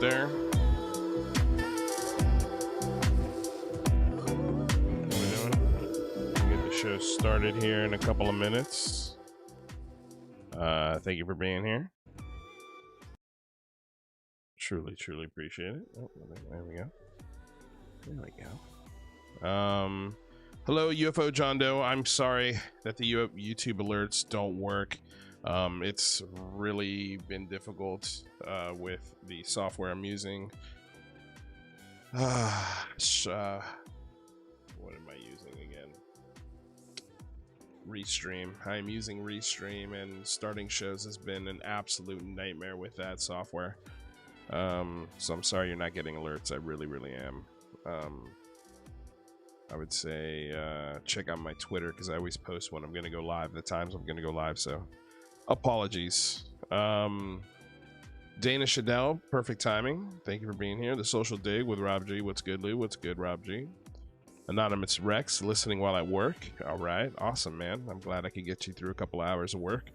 there. Get the show started here in a couple of minutes. Thank you for being here. Truly appreciate it. Oh, there we go. Hello, UFO John Doe. I'm sorry that the YouTube alerts don't work. It's really been difficult with the software I'm using. What am I using again? Restream. I'm using Restream, and starting shows has been an absolute nightmare with that software. So I'm sorry you're not getting alerts. I really am. I would say check out my Twitter, because I always post when I'm going to go live, the times I'm going to go live, so apologies. Dana Shadell, perfect timing. Thank you for being here. The Social Dig with Rob G. What's good, Lou? What's good, Rob G? Anonymous Rex, listening while I work. All right, awesome, man. I'm glad I could get you through a couple hours of work.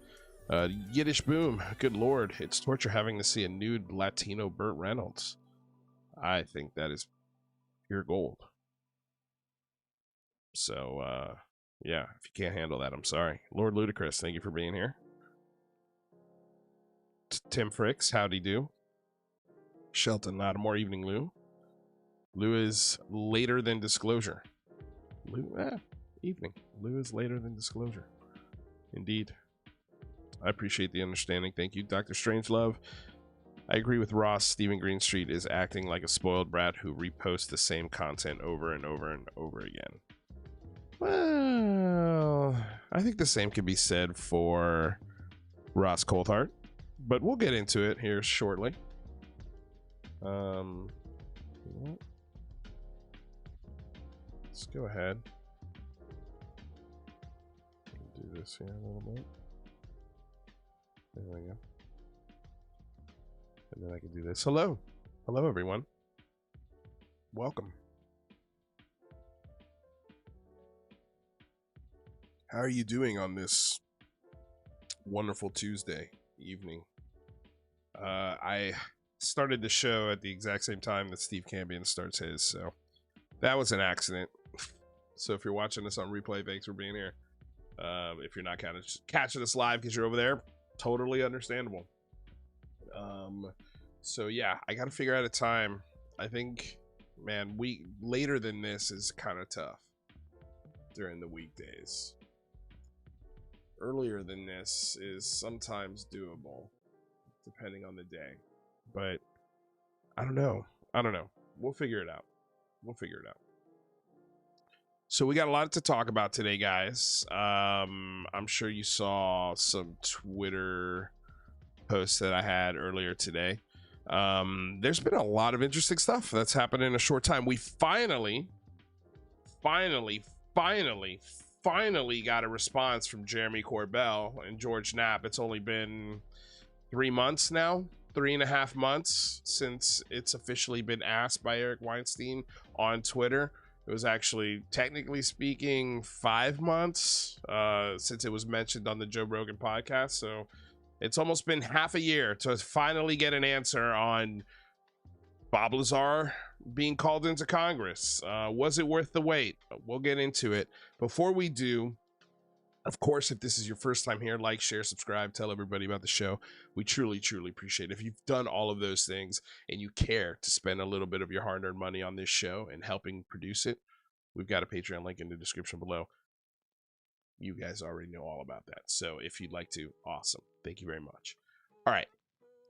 Yiddish Boom, good lord, it's torture having to see a nude Latino Burt Reynolds. I think that is pure gold. So, yeah, if you can't handle that, I'm sorry. Lord Ludacris, thank you for being here. Tim Fricks, howdy do. Shelton Lattimore, evening Lou. Lou is later than disclosure. Evening. Lou is later than disclosure. Indeed. I appreciate the understanding. Thank you, Dr. Strangelove. I agree with Ross. Steven Greenstreet is acting like a spoiled brat who reposts the same content over and over and over again. Well, I think the same can be said for Ross Coulthart, but we'll get into it here shortly. Let's go ahead. Do this here a little bit. There we go. And then I can do this. Hello, everyone. Welcome. How are you doing on this wonderful Tuesday evening? I started the show at the exact same time that Steve Cambion starts his, so that was an accident. So if you're watching this on replay, thanks for being here. If you're not catching us live because you're over there, totally understandable. So yeah, I got to figure out a time. I think, man, later than this is kind of tough during the weekdays. Earlier than this is sometimes doable, depending on the day. But I don't know. We'll figure it out. So we got a lot to talk about today, guys. I'm sure you saw some Twitter posts that I had earlier today. There's been a lot of interesting stuff that's happened in a short time. We finally got a response from Jeremy Corbell and George Knapp. It's only been 3 months now, 3.5 months since it's officially been asked by Eric Weinstein on Twitter. It was actually, technically speaking, 5 months since it was mentioned on the Joe Rogan podcast. So it's almost been half a year to finally get an answer on Bob Lazar being called into Congress. Was it worth the wait? We'll get into it. Before we do, of course, if this is your first time here, like, share, subscribe, tell everybody about the show. We truly appreciate it. If you've done all of those things and you care to spend a little bit of your hard-earned money on this show and helping produce it, we've got a Patreon link in the description below. You guys already know all about that. So if you'd like to, awesome. Thank you very much. All right.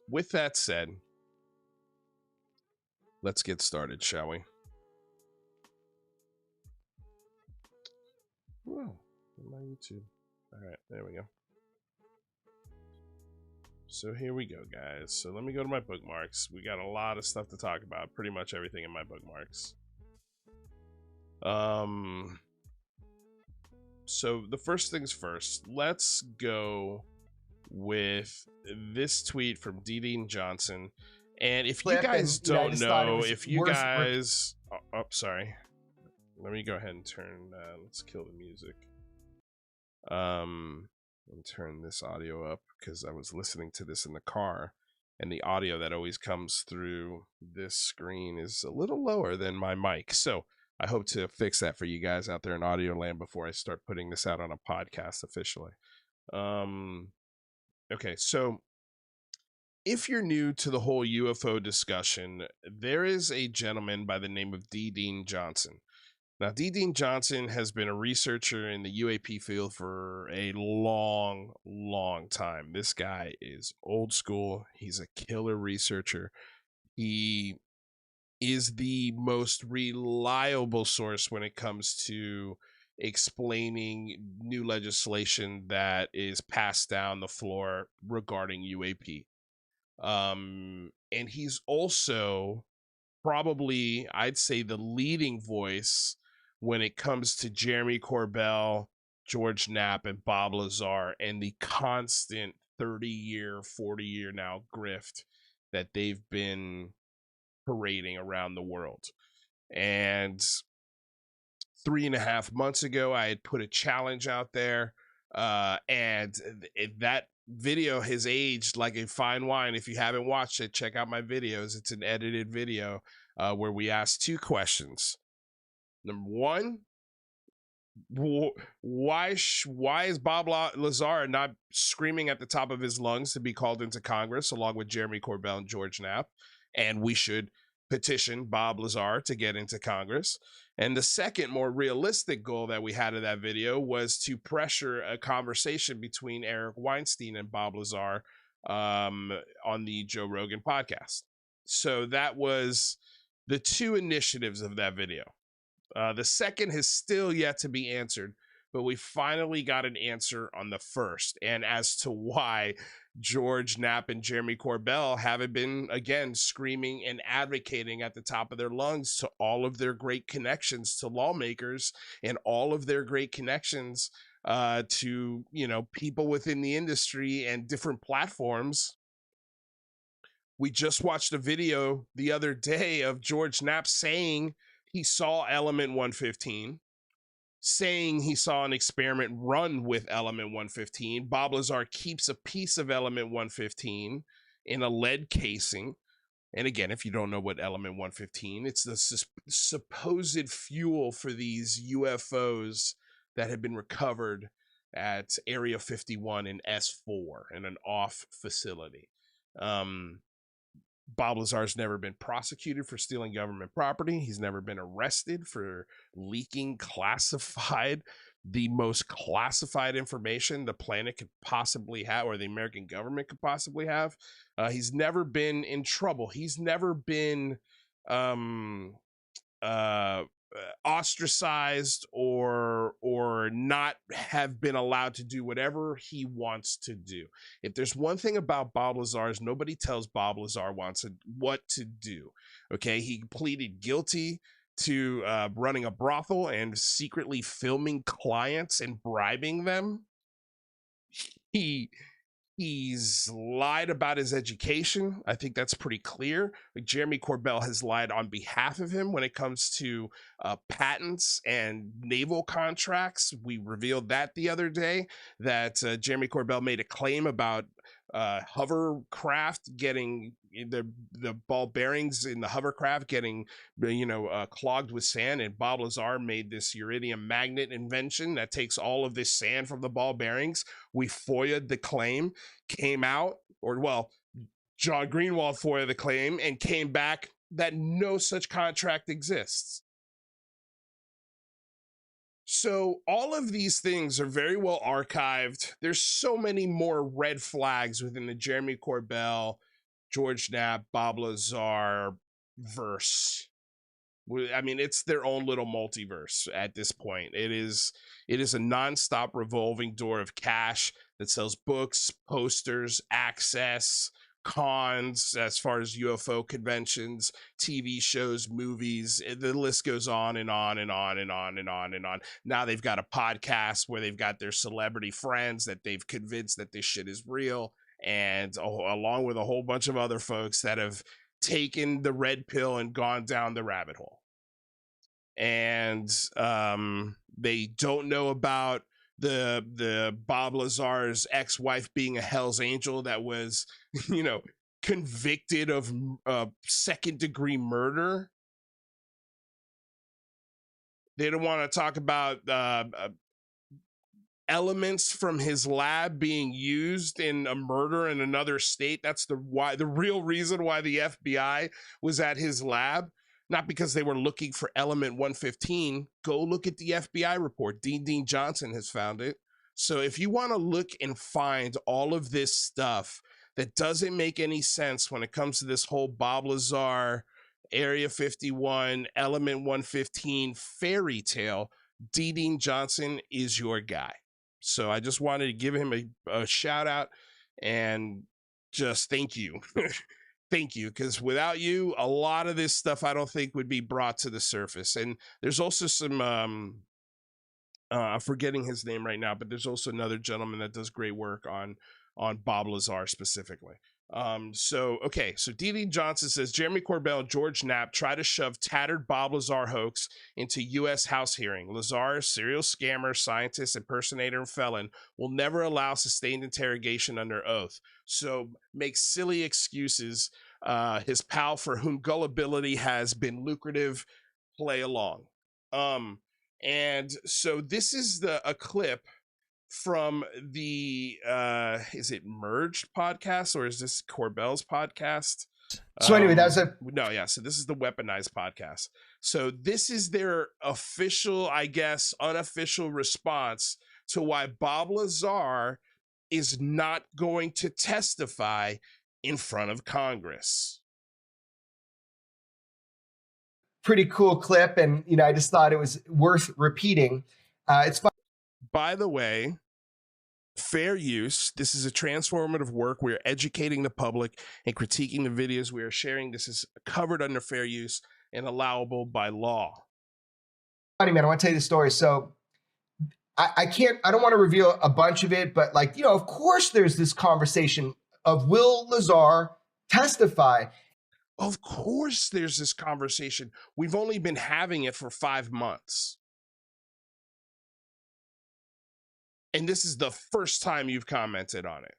With that said, let's get started, shall we? Whoa, my YouTube. All right, there we go. So here we go, guys. So let me go to my bookmarks. We got a lot of stuff to talk about. Pretty much everything in my bookmarks. So the first things first. Let's go with this tweet from Dean Johnson. And if you guys don't know, if you guys... Oh, sorry. Let me go ahead and turn... let's kill the music. Let me turn this audio up because I was listening to this in the car and the audio that always comes through this screen is a little lower than my mic. So I hope to fix that for you guys out there in audio land before I start putting this out on a podcast officially. Okay, so if you're new to the whole UFO discussion, there is a gentleman by the name of D. Dean Johnson. Now, D. Dean Johnson has been a researcher in the UAP field for a long, long time. This guy is old school. He's a killer researcher. He is the most reliable source when it comes to explaining new legislation that is passed down the floor regarding UAP. And he's also probably, I'd say, the leading voice when it comes to Jeremy Corbell, George Knapp, and Bob Lazar, and the constant 30-year, 40-year now grift that they've been parading around the world. And 3.5 months ago, I had put a challenge out there, and that video has aged like a fine wine. If you haven't watched it, check out my videos. It's an edited video where we ask 2 questions. Number 1, why is Bob Lazar not screaming at the top of his lungs to be called into Congress along with Jeremy Corbell and George Knapp? And we should petition Bob Lazar to get into Congress. And the second, more realistic goal that we had in that video was to pressure a conversation between Eric Weinstein and Bob Lazar on the Joe Rogan podcast. So that was the 2 initiatives of that video. The second has still yet to be answered, but we finally got an answer on the first. And as to why George Knapp and Jeremy Corbell haven't been, again, screaming and advocating at the top of their lungs to all of their great connections to lawmakers and all of their great connections to, people within the industry and different platforms. We just watched a video the other day of George Knapp saying he saw element 115, saying he saw an experiment run with element 115. Bob Lazar keeps a piece of element 115 in a lead casing. And again, if you don't know what element 115, it's the supposed fuel for these UFOs that have been recovered at Area 51 in S4 in an off facility. Bob Lazar's never been prosecuted for stealing government property. He's never been arrested for leaking the most classified information the planet could possibly have, or the American government could possibly have. He's never been in trouble. He's never been ostracized or not have been allowed to do whatever he wants to do. If there's one thing about Bob Lazar is nobody tells Bob Lazar what to do. Okay, he pleaded guilty to running a brothel and secretly filming clients and bribing them. He's lied about his education. I think that's pretty clear. Like Jeremy Corbell has lied on behalf of him when it comes to patents and naval contracts. We revealed that the other day, that Jeremy Corbell made a claim about hovercraft getting the ball bearings in the hovercraft getting clogged with sand, and Bob Lazar made this iridium magnet invention that takes all of this sand from the ball bearings. We FOIA'd the claim, came out, John Greenwald FOIA'd the claim and came back that no such contract exists. So all of these things are very well archived. There's so many more red flags within the Jeremy Corbell, George Knapp, Bob Lazar verse. I mean, it's their own little multiverse at this point. It is a nonstop revolving door of cash that sells books, posters, access, cons, as far as UFO conventions, TV shows, movies. The list goes on and on and on and on and on and on. Now they've got a podcast where they've got their celebrity friends that they've convinced that this shit is real, and along with a whole bunch of other folks that have taken the red pill and gone down the rabbit hole. And they don't know about the Bob Lazar's ex-wife being a Hell's Angel that was, convicted of second-degree murder. They don't want to talk about elements from his lab being used in a murder in another state. That's the real reason why the FBI was at his lab, not because they were looking for element 115. Go look at the FBI report. Dean Johnson has found it. So if you want to look and find all of this stuff that doesn't make any sense when it comes to this whole Bob Lazar, Area 51, element 115 fairy tale, Dean Johnson is your guy. So I just wanted to give him a shout out and just thank you. Thank you, because without you, a lot of this stuff I don't think would be brought to the surface. And there's also some, I'm forgetting his name right now, but there's also another gentleman that does great work on Bob Lazar specifically. So Dean Johnson says Jeremy Corbell George Knapp try to shove tattered Bob Lazar hoax into U.S. House hearing. Lazar, serial scammer, scientist, impersonator, and felon, will never allow sustained interrogation under oath. So makes silly excuses. His pal, for whom gullibility has been lucrative, play along. And so this is a clip from the is it Merged podcast, or is this Corbell's podcast? So anyway, so this is the Weaponized podcast. So this is their official, I guess, unofficial response to why Bob Lazar is not going to testify in front of Congress. Pretty cool clip, and I just thought it was worth repeating. It's fun. By the way, fair use. This is a transformative work. We are educating the public and critiquing the videos we are sharing. This is covered under fair use and allowable by law. Funny, man, I want to tell you the story. So I don't want to reveal a bunch of it, but of course there's this conversation of, will Lazar testify? Of course there's this conversation. We've only been having it for 5 months. And this is the first time you've commented on it.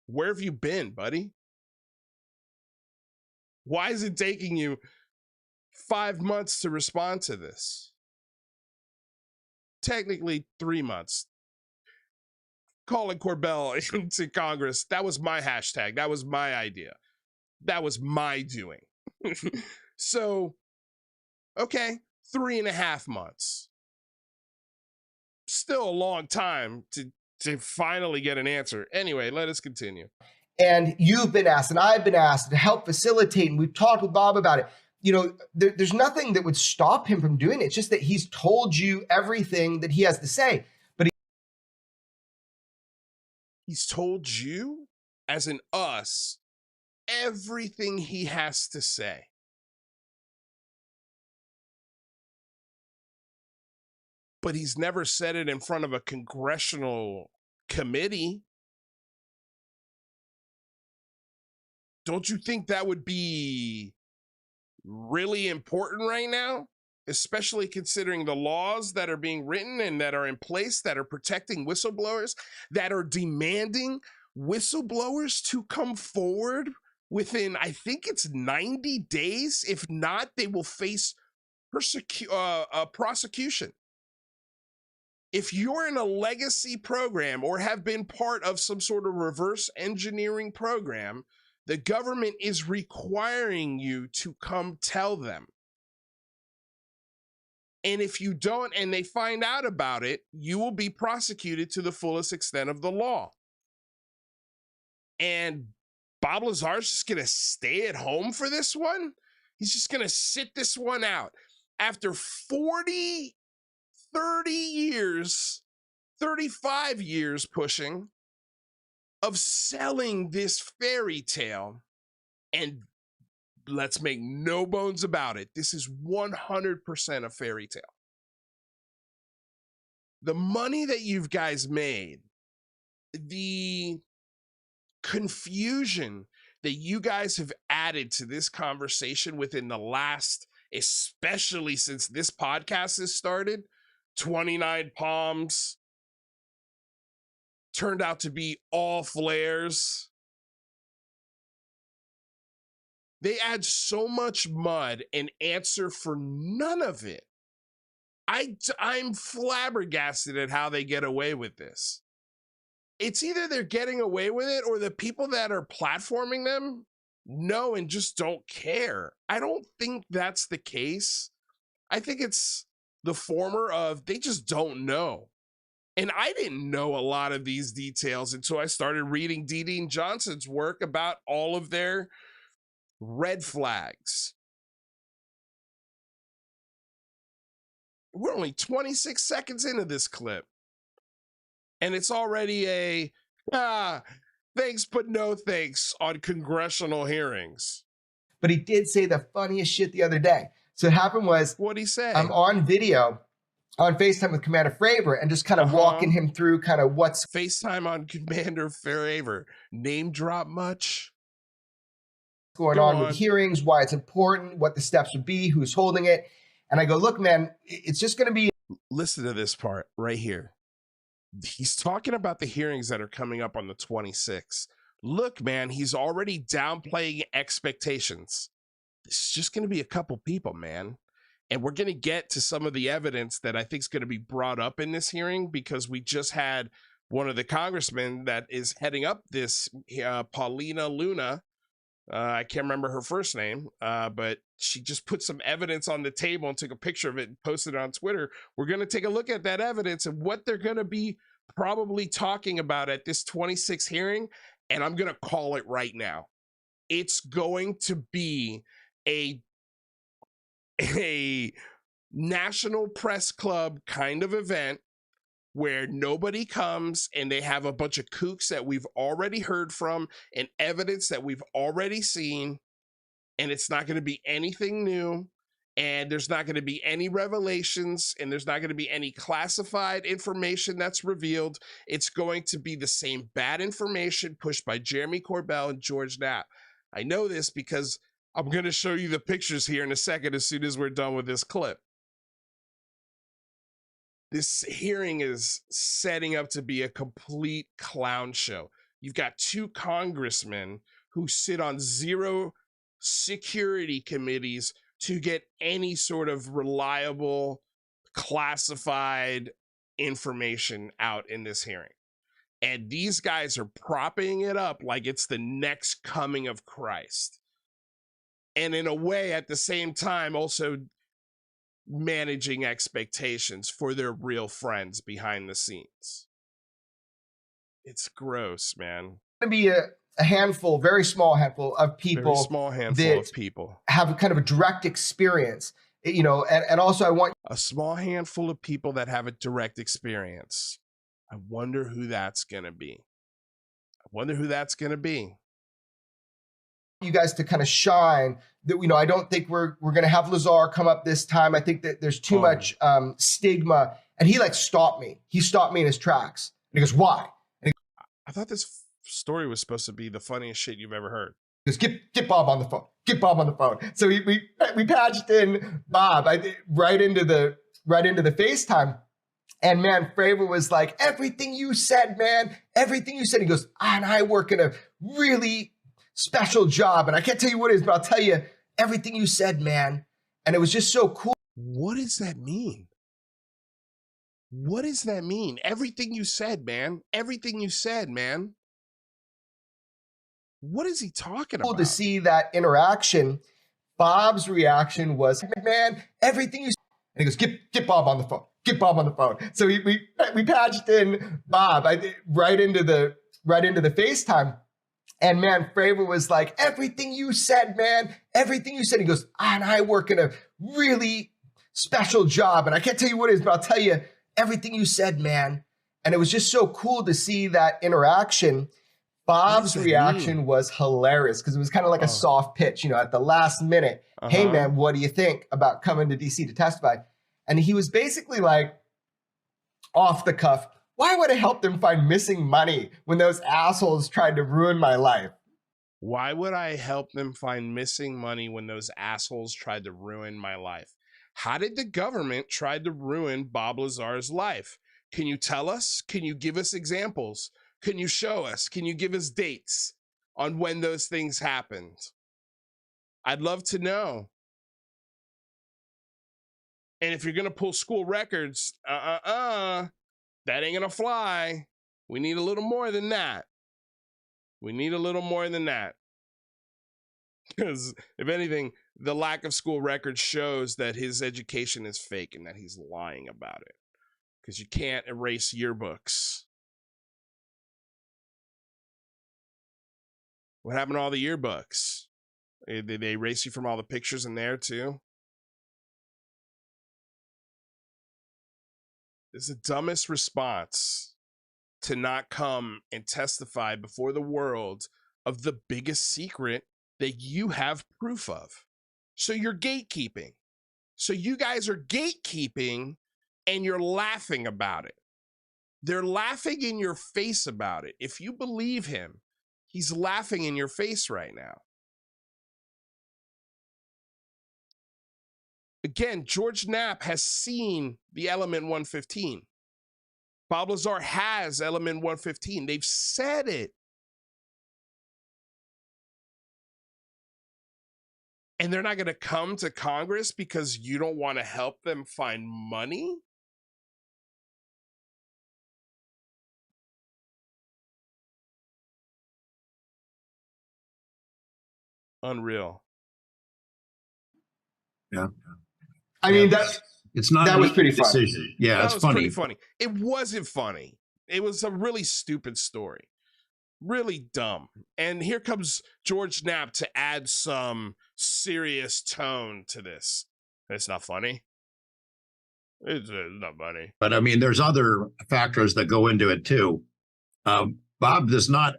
Where have you been, buddy? Why is it taking you 5 months to respond to this? Technically 3 months. Calling Corbell into Congress, that was my hashtag. That was my idea. That was my doing. So, okay, 3.5 months. Still a long time to finally get an answer. Anyway, let us continue. And you've been asked, and I've been asked to help facilitate, and we've talked with Bob about it. There's nothing that would stop him from doing it. It's just that he's told you everything that he has to say. But he's told you, as in us, everything he has to say. But he's never said it in front of a congressional committee. Don't you think that would be really important right now? Especially considering the laws that are being written and that are in place that are protecting whistleblowers, that are demanding whistleblowers to come forward within, I think it's 90 days. If not, they will face prosecution. If you're in a legacy program or have been part of some sort of reverse engineering program, the government is requiring you to come tell them. And if you don't, and they find out about it, you will be prosecuted to the fullest extent of the law. And Bob Lazar's just going to stay at home for this one? He's just going to sit this one out. After 30 years, 35 years pushing of selling this fairy tale, and let's make no bones about it, this is 100% a fairy tale. The money that you guys made, the confusion that you guys have added to this conversation within the last, especially since this podcast has started, 29 Palms turned out to be all flares. They add so much mud and answer for none of it. I'm flabbergasted at how they get away with this. It's either they're getting away with it or the people that are platforming them know and just don't care. I don't think that's the case. I think it's the former of they just don't know. And I didn't know a lot of these details until I started reading Dee Dee Johnson's work about all of their red flags. We're only 26 seconds into this clip, and it's already a thanks but no thanks on congressional hearings. But he did say the funniest shit the other day. So what happened was, what'd he say? I'm on video on FaceTime with Commander Fravor and just kind of walking him through kind of what's FaceTime on Commander Fravor. Name drop much? going on with hearings, why it's important, what the steps would be, who's holding it. And I go, look, man, it's just going to be. Listen to this part right here. He's talking about the hearings that are coming up on the 26th. Look, man, he's already downplaying expectations. This is just going to be a couple people, man. And we're going to get to some of the evidence that I think is going to be brought up in this hearing, because we just had one of the congressmen that is heading up this, Paulina Luna. I can't remember her first name, but she just put some evidence on the table and took a picture of it and posted it on Twitter. We're going to take a look at that evidence and what they're going to be probably talking about at this 26th hearing. And I'm going to call it right now. It's going to be a National Press Club kind of event where nobody comes and they have a bunch of kooks that we've already heard from and evidence that we've already seen, and it's not going to be anything new, and there's not going to be any revelations, and there's not going to be any classified information that's revealed. It's going to be the same bad information pushed by Jeremy Corbell and George Knapp. I know this because I'm going to show you the pictures here in a second as soon as we're done with this clip. This hearing is setting up to be a complete clown show. You've got two congressmen who sit on 0 security committees to get any sort of reliable, classified information out in this hearing. And these guys are propping it up like it's the next coming of Christ. And in a way, at the same time, also managing expectations for their real friends behind the scenes. It's gross, man. Going to be a handful, very small handful of people. Very small handful of people have kind of a direct experience, you know, and also I want a small handful of people that have a direct experience. I wonder who that's going to be. I wonder who that's going to be. You guys to kind of shine that, you know, I don't think we're going to have Lazar come up this time. I think that there's too much stigma. And he like stopped me. He stopped me in his tracks. And he goes, why? And I thought this story was supposed to be the funniest shit you've ever heard. He goes, get Bob on the phone. Get Bob on the phone. So we patched in Bob right into the FaceTime. And man, Fravor was like, everything you said, man, everything you said. He goes, and I work in a really special job, and I can't tell you what it is, but I'll tell you everything you said, man. And it was just so cool. What does that mean? What does that mean? Everything you said, man. Everything you said, man. What is he talking about? Cool to see that interaction. Bob's reaction was, man, everything you said. And he goes, get Bob on the phone. Get Bob on the phone. So we patched in Bob right into the FaceTime. And man, Fravor was like, everything you said, man, everything you said. He goes, and I work in a really special job, and I can't tell you what it is, but I'll tell you everything you said, man. And it was just so cool to see that interaction. Bob's reaction was hilarious because it was kind of like a soft pitch, you know, at the last minute. Hey, man, what do you think about coming to DC to testify? And he was basically like, off the cuff, why would I help them find missing money when those assholes tried to ruin my life? Why would I help them find missing money when those assholes tried to ruin my life? How did the government try to ruin Bob Lazar's life? Can you tell us? Can you give us examples? Can you show us? Can you give us dates on when those things happened? I'd love to know. And if you're going to pull school records, that ain't going to fly. We need a little more than that. We need a little more than that. Because if anything, the lack of school records shows that his education is fake and that he's lying about it. Because you can't erase yearbooks. What happened to all the yearbooks? Did they erase you from all the pictures in there too? It's the dumbest response to not come and testify before the world of the biggest secret that you have proof of. So you're gatekeeping. So you guys are gatekeeping and you're laughing about it. They're laughing in your face about it. If you believe him, he's laughing in your face right now. Again, George Knapp has seen the element 115. Bob Lazar has element 115. They've said it. And they're not going to come to Congress because you don't want to help them find money? Unreal. Yeah. I mean, it's not that was pretty funny. Decision. Yeah, that it's was funny. Pretty funny. It wasn't funny. It was a really stupid story. Really dumb. And here comes George Knapp to add some serious tone to this. It's not funny. It's not funny. But I mean, there's other factors that go into it too. Bob does not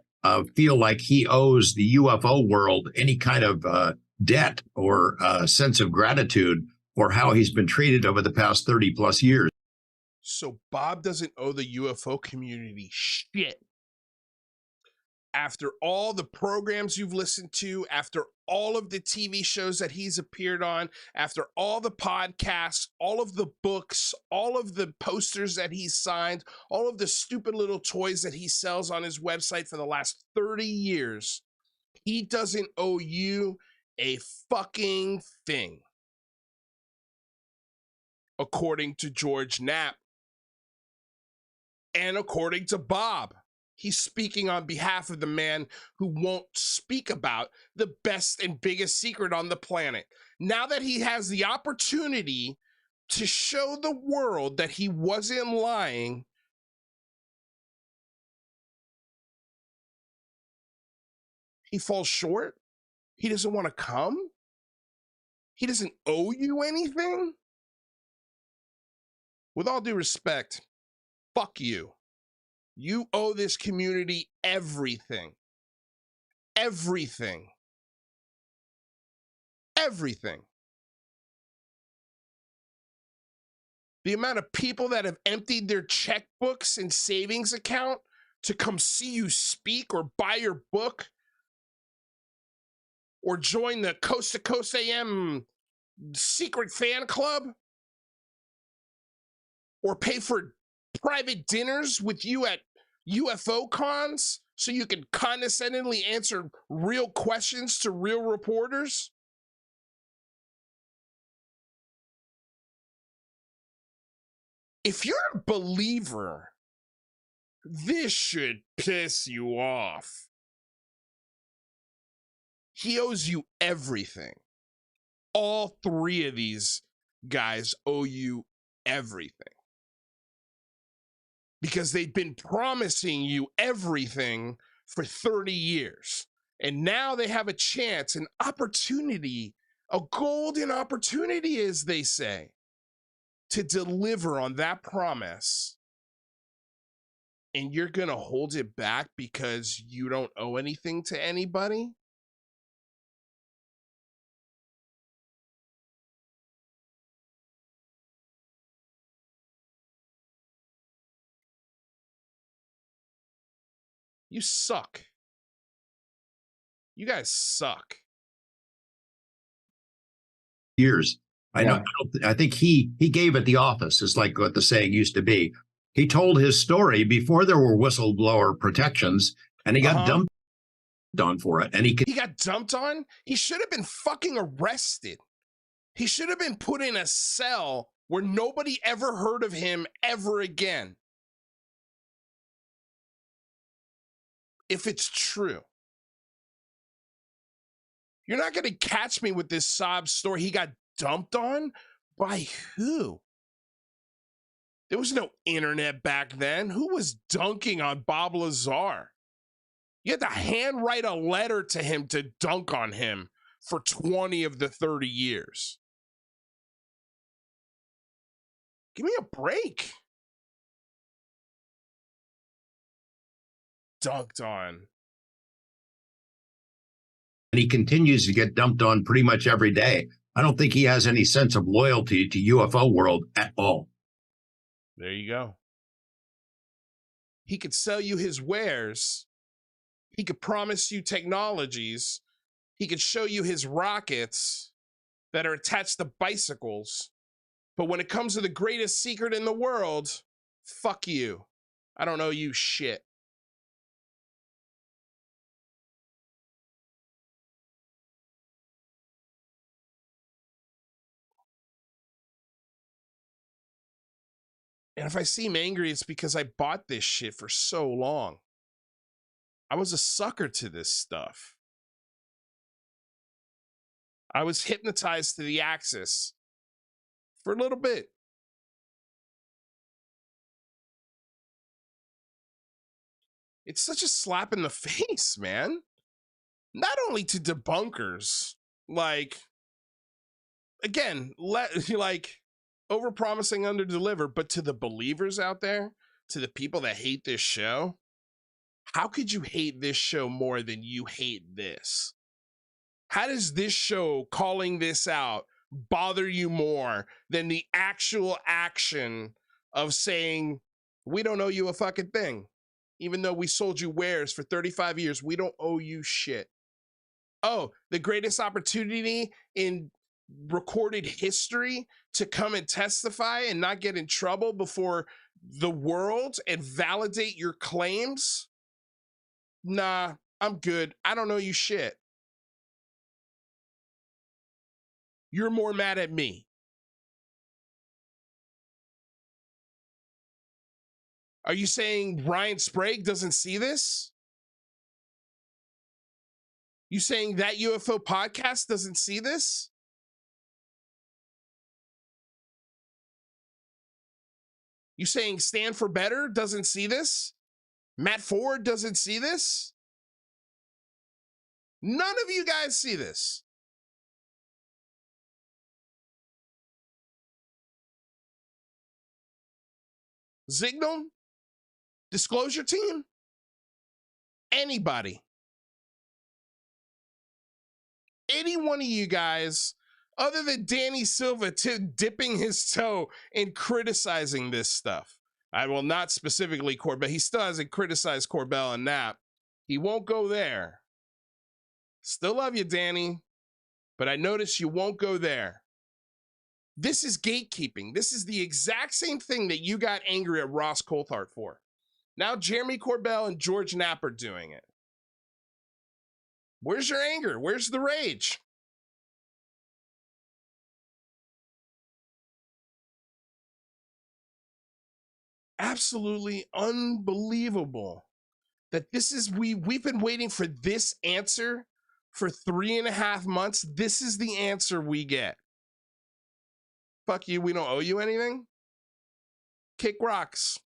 feel like he owes the UFO world any kind of debt or sense of gratitude for how he's been treated over the past 30 plus years. So Bob doesn't owe the UFO community shit. After all the programs you've listened to, after all of the TV shows that he's appeared on, after all the podcasts, all of the books, all of the posters that he's signed, all of the stupid little toys that he sells on his website for the last 30 years, he doesn't owe you a fucking thing. According to George Knapp. And according to Bob. He's speaking on behalf of the man who won't speak about the best and biggest secret on the planet. Now that he has the opportunity to show the world that he wasn't lying, he falls short. He doesn't want to come. He doesn't owe you anything. With all due respect, fuck you. You owe this community everything. Everything. Everything. The amount of people that have emptied their checkbooks and savings account to come see you speak or buy your book or join the Coast to Coast AM secret fan club or pay for private dinners with you at UFO cons so you can condescendingly answer real questions to real reporters? If you're a believer, this should piss you off. He owes you everything. All three of these guys owe you everything. Because they've been promising you everything for 30 years. And now they have a chance, an opportunity, a golden opportunity, as they say, to deliver on that promise. And you're going to hold it back because you don't owe anything to anybody? You suck. You guys suck. Years. I know. I think he gave at the office. It's like what the saying used to be. He told his story before there were whistleblower protections, and he got dumped. on for it. And he got dumped on. He should have been fucking arrested. He should have been put in a cell where nobody ever heard of him ever again. If it's true. You're not going to catch me with this sob story. He got dumped on? By who? There was no internet back then. Who was dunking on Bob Lazar? You had to handwrite a letter to him to dunk on him for 20 of the 30 years. Give me a break. Dunked on. And he continues to get dumped on pretty much every day. I don't think he has any sense of loyalty to UFO world at all. There you go. He could sell you his wares. He could promise you technologies. He could show you his rockets that are attached to bicycles. But when it comes to the greatest secret in the world, fuck you. I don't owe you shit. And if I seem angry, it's because I bought this shit for so long. I was a sucker to this stuff. I was hypnotized to the axis for a little bit. It's such a slap in the face, man. Not only to debunkers, like, again, like, over-promising, under-deliver, but to the believers out there, to the people that hate this show, how could you hate this show more than you hate this? How does this show calling this out bother you more than the actual action of saying, we don't owe you a fucking thing? Even though we sold you wares for 35 years, we don't owe you shit. Oh, the greatest opportunity in recorded history to come and testify and not get in trouble before the world and validate your claims? Nah, I'm good. I don't owe you shit. You're more mad at me. Are you saying Ryan Sprague doesn't see this? You saying that UFO podcast doesn't see this? You saying Stand for Better doesn't see this? Matt Ford doesn't see this? None of you guys see this. Signal? Disclosure team? Anybody? Any one of you guys, other than Danny Silva dipping his toe and criticizing this stuff. I will not specifically Corbell. He still hasn't criticized Corbell and Knapp. He won't go there. Still love you, Danny, but I notice you won't go there. This is gatekeeping. This is the exact same thing that you got angry at Ross Coulthart for. Now Jeremy Corbell and George Knapp are doing it. Where's your anger? Where's the rage? Absolutely unbelievable that this is, we've been waiting for this answer for 3.5 months. This is the answer we get. Fuck you, we don't owe you anything. Kick rocks.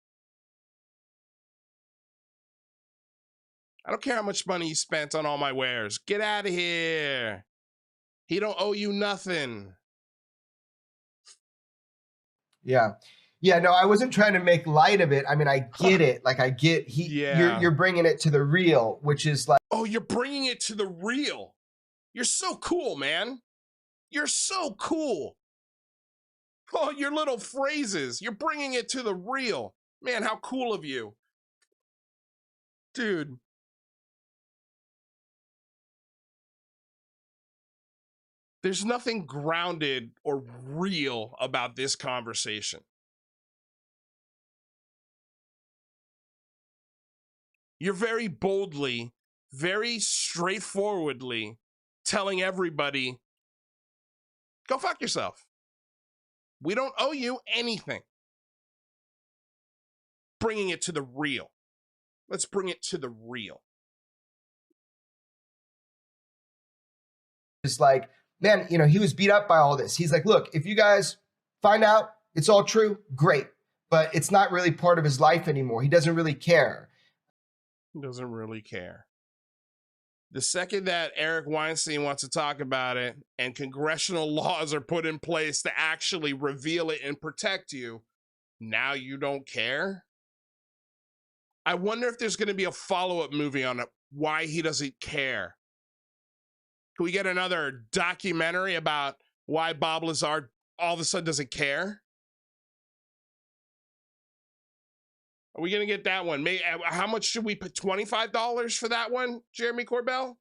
I don't care how much money you spent on all my wares. Get out of here. He don't owe you nothing. Yeah. Yeah, no, I wasn't trying to make light of it. I mean, I get it. Like, I get you're bringing it to the real, which is like, oh, you're bringing it to the real. You're so cool, man. You're so cool. Oh, your little phrases. You're bringing it to the real. Man, how cool of you. Dude. There's nothing grounded or real about this conversation. You're very boldly, very straightforwardly telling everybody, go fuck yourself. We don't owe you anything. Bringing it to the real. Let's bring it to the real. It's like, man, you know, he was beat up by all this. He's like, look, if you guys find out it's all true, great. But it's not really part of his life anymore. He doesn't really care. He doesn't really care. The second that Eric Weinstein wants to talk about it and congressional laws are put in place to actually reveal it and protect you, now you don't care? I wonder if there's going to be a follow-up movie on it, why he doesn't care. Can we get another documentary about why Bob Lazar all of a sudden doesn't care? Are we going to get that one? How much should we put? $25 for that one, Jeremy Corbell?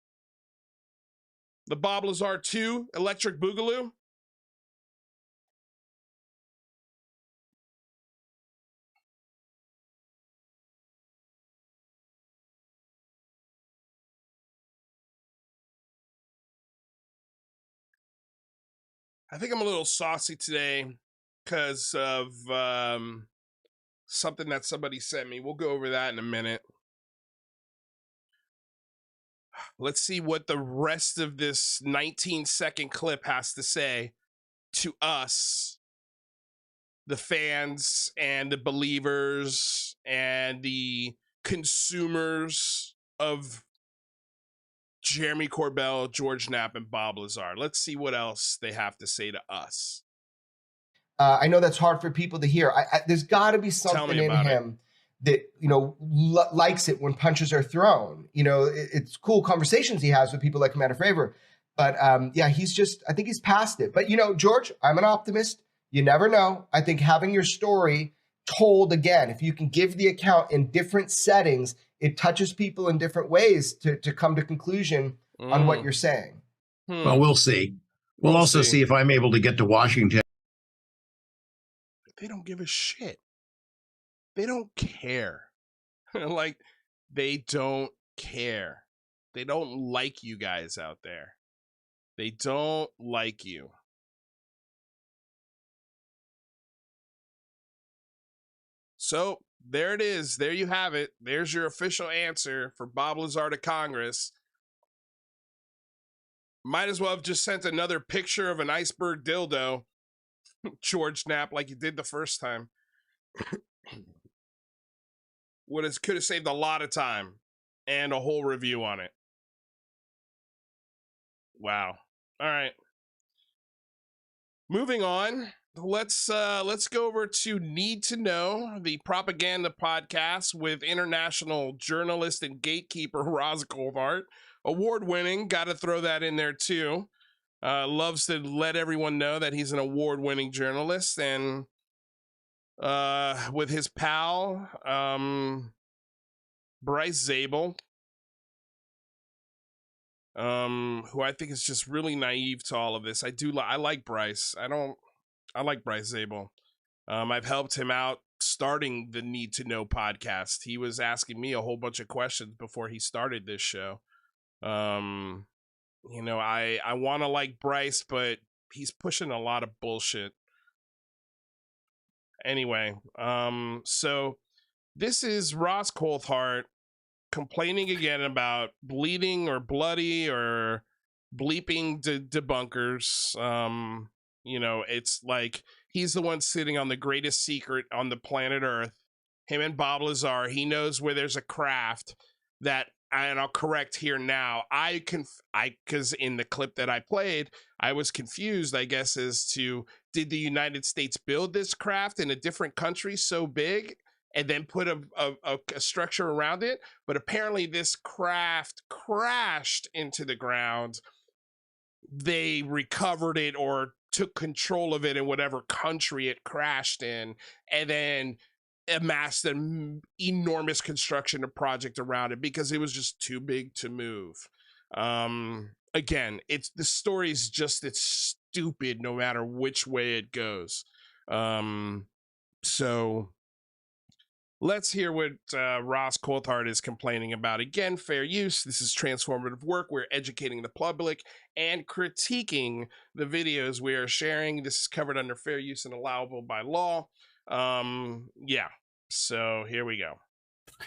The Bob Lazar 2 Electric Boogaloo? I think I'm a little saucy today because of something that somebody sent me. We'll go over that in a minute. Let's see what the rest of this 19-second clip has to say to us, the fans and the believers and the consumers of Jeremy Corbell, George Knapp, and Bob Lazar. Let's see what else they have to say to us. I know that's hard for people to hear. There's got to be something in him that, you know, likes it when punches are thrown. You know, it's cool conversations he has with people like Commander Fravor. But yeah, he's just, I think he's past it. But, you know, George, I'm an optimist. You never know. I think having your story told again, if you can give the account in different settings, it touches people in different ways to come to conclusion on what you're saying. Well, we'll see. We'll also see if I'm able to get to Washington. They don't give a shit. They don't care. Like, they don't care. They don't like you guys out there. They don't like you. So there it is. There you have it. There's your official answer for Bob Lazar to Congress. Might as well have just sent another picture of an iceberg dildo, George Knapp, like you did the first time. Could have saved a lot of time and a whole review on it. Wow. All right. Moving on. Let's go over to Need to Know, the propaganda podcast with international journalist and gatekeeper Roz Coulthart. Award-winning, got to throw that in there too. Loves to let everyone know that he's an award-winning journalist, and with his pal Bryce Zabel, who I think is just really naive to all of this. I like Bryce. I like Bryce Zabel. I've helped him out starting the Need to Know podcast. He was asking me a whole bunch of questions before he started this show. You know, I want to like Bryce, but he's pushing a lot of bullshit. Anyway, so this is Roz Coulthart complaining again about bleeding or bloody or bleeping debunkers. You know, it's like he's the one sitting on the greatest secret on the planet Earth. Him and Bob Lazar. He knows where there's a craft that, and I'll correct here now. Because in the clip that I played, I was confused, I guess, as to did the United States build this craft in a different country so big and then put a structure around it? But apparently this craft crashed into the ground. They recovered it or took control of it in whatever country it crashed in, and then amassed an enormous construction project around it because it was just too big to move. Again, the story's just, it's stupid no matter which way it goes. So Let's hear what Ross Coulthart is complaining about. Again, fair use. This is transformative work. We're educating the public and critiquing the videos we are sharing. This is covered under fair use and allowable by law. Yeah. So here we go.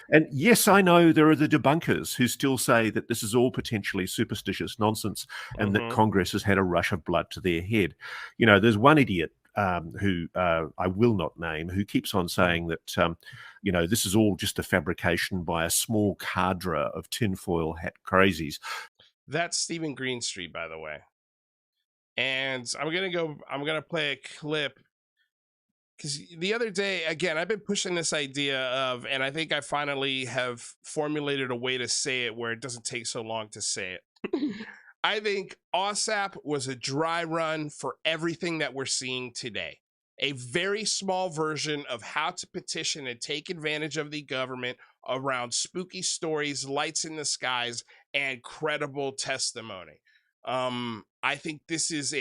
And yes, I know there are the debunkers who still say that this is all potentially superstitious nonsense and that Congress has had a rush of blood to their head. You know, there's one idiot who I will not name, who keeps on saying that, you know, this is all just a fabrication by a small cadre of tinfoil hat crazies. That's Steven Greenstreet, by the way. And I'm going to play a clip because the other day, again, I've been pushing this idea of, and I think I finally have formulated a way to say it where it doesn't take so long to say it. I think OSAP was a dry run for everything that we're seeing today. A very small version of how to petition and take advantage of the government around spooky stories, lights in the skies, and credible testimony. I think this is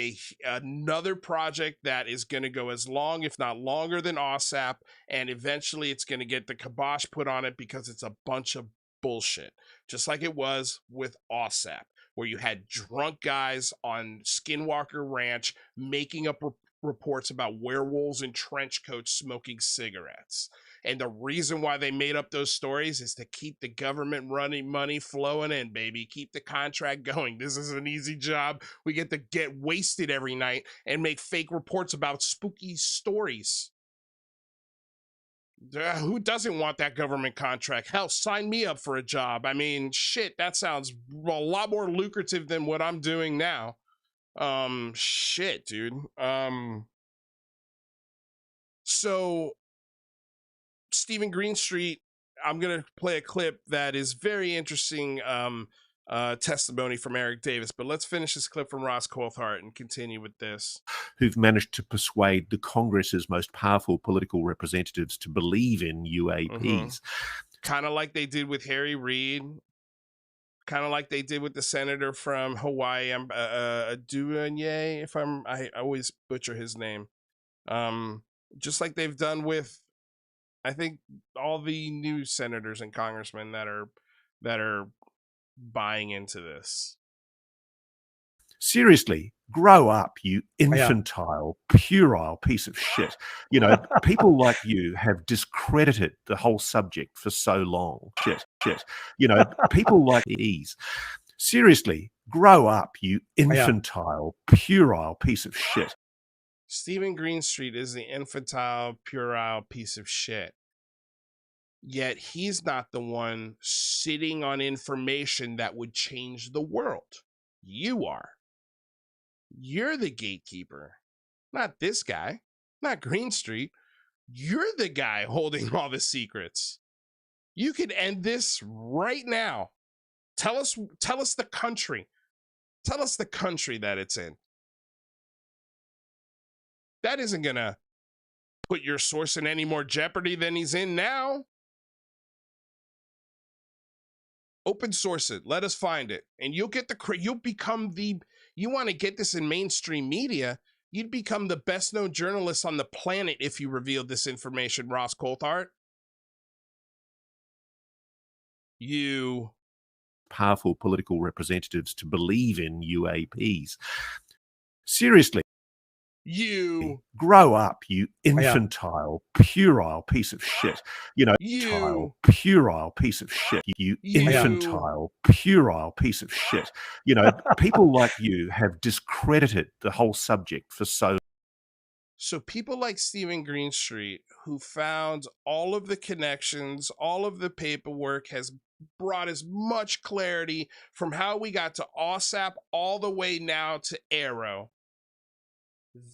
another project that is going to go as long, if not longer, than OSAP, and eventually it's going to get the kibosh put on it because it's a bunch of bullshit, just like it was with OSAP, where you had drunk guys on Skinwalker Ranch making up reports about werewolves in trench coats smoking cigarettes. And the reason why they made up those stories is to keep the government running, money flowing in, baby. Keep the contract going. This is an easy job. We get to get wasted every night and make fake reports about spooky stories. Who doesn't want that government contract? Hell, sign me up for a job. I mean, shit, that sounds a lot more lucrative than what I'm doing now. Shit, dude. So Steven Greenstreet, I'm going to play a clip that is very interesting testimony from Eric Davis, but let's finish this clip from Ross Coulthart and continue with this. Who've managed to persuade the Congress's most powerful political representatives to believe in UAPs. Kind of like they did with Harry Reid, kind of like they did with the senator from Hawaii, Aduanye, I always butcher his name. Just like they've done with, I think, all the new senators and congressmen that are buying into this. Seriously, grow up, you infantile, puerile piece of shit. You know, people like you have discredited the whole subject for so long. Shit. You know, people like ease. Seriously, grow up, you infantile, puerile piece of shit. Steven Greenstreet is the infantile, puerile piece of shit. Yet he's not the one sitting on information that would change the world. You are. You're the gatekeeper. Not this guy. Not Greenstreet. You're the guy holding all the secrets. You could end this right now. Tell us the country. Tell us the country that it's in. That isn't going to put your source in any more jeopardy than he's in now. Open source it. Let us find it. And you'll get you'll become you want to get this in mainstream media, you'd become the best known journalist on the planet if you revealed this information, Ross Coulthart. You powerful political representatives to believe in UAPs. Seriously. You grow up, you infantile, puerile piece of shit. You know, puerile piece of shit. You infantile, puerile piece of shit. You know, people like you have discredited the whole subject for so long. So people like Steven Greenstreet, who found all of the connections, all of the paperwork, has brought as much clarity from how we got to OSAP all the way now to Arrow.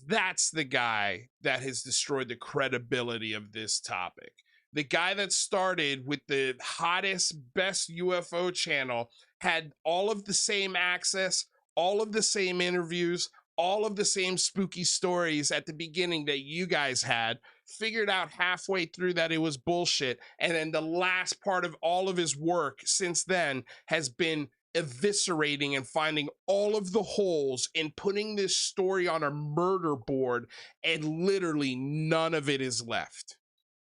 That's the guy that has destroyed the credibility of this topic. The guy that started with the hottest, best UFO channel, had all of the same access, all of the same interviews, all of the same spooky stories at the beginning that you guys had, figured out halfway through that it was bullshit. And then the last part of all of his work since then has been eviscerating and finding all of the holes and putting this story on a murder board, and literally none of it is left.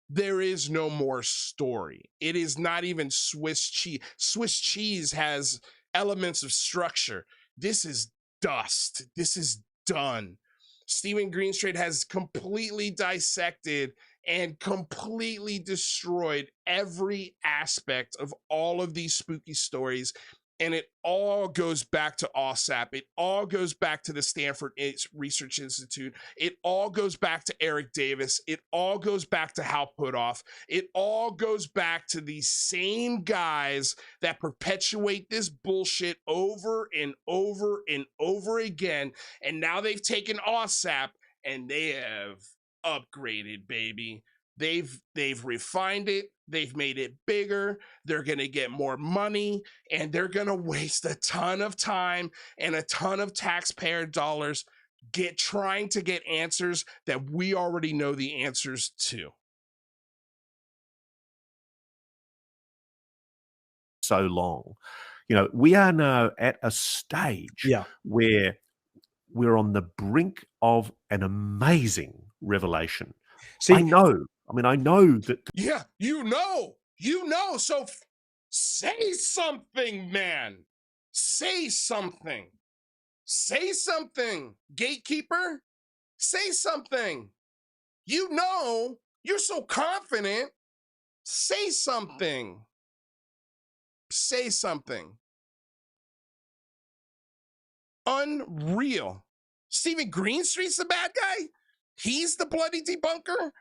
there is no more story. It is not even Swiss cheese. Swiss cheese has elements of structure. This is dust. This is done. Steven Greenstreet has completely dissected and completely destroyed every aspect of all of these spooky stories. And it all goes back to OSAP. It all goes back to the Stanford Research Institute. It all goes back to Eric Davis. It all goes back to Hal Puthoff. It all goes back to these same guys that perpetuate this bullshit over and over and over again. And now they've taken OSAP and they have upgraded, baby. They've refined it. They've made it bigger. They're going to get more money, and they're going to waste a ton of time and a ton of taxpayer dollars trying to get answers that we already know the answers to. So long. You know, we are now at a stage where we're on the brink of an amazing revelation. See, I know that. Yeah, you know. So say something, man. Say something. Say something, gatekeeper. Say something. You know, you're so confident. Say something. Say something. Unreal. Steven Greenstreet's the bad guy? He's the bloody debunker?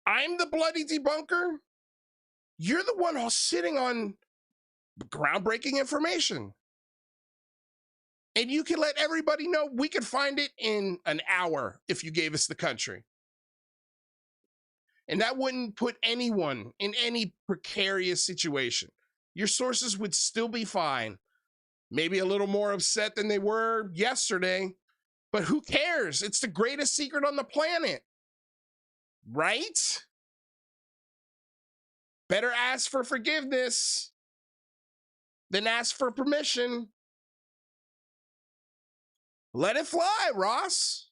I'm the bloody debunker? You're the one who's sitting on groundbreaking information. And you can let everybody know we could find it in an hour if you gave us the country. And that wouldn't put anyone in any precarious situation. Your sources would still be fine. Maybe a little more upset than they were yesterday, but who cares? It's the greatest secret on the planet, right? Better ask for forgiveness than ask for permission. Let it fly, Ross.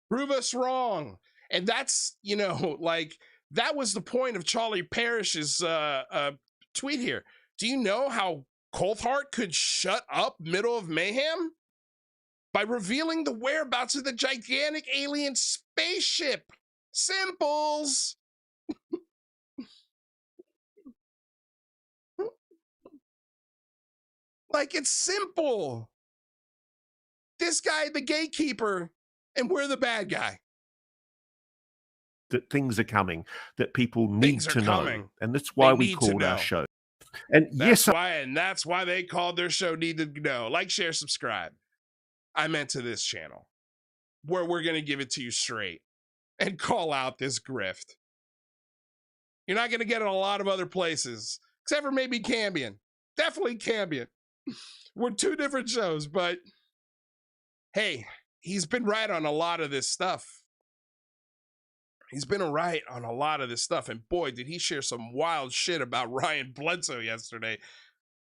Prove us wrong. And that's, you know, like, that was the point of Charlie Parrish's tweet here. Do you know how Coulthart could shut up Middle of Mayhem? By revealing the whereabouts of the gigantic alien spaceship. Simples. Like, it's simple. This guy, the gatekeeper, and we're the bad guy. That things are coming, that people need to know. And that's why we called our show. And that's why they called their show Need to Know. Like, share, subscribe. I meant to this channel, where we're going to give it to you straight and call out this grift. You're not going to get it a lot of other places, except for maybe Cambion. Definitely Cambion. We're two different shows, but hey, he's been right on a lot of this stuff. He's been right on a lot of this stuff. And boy, did he share some wild shit about Ryan Bledsoe yesterday.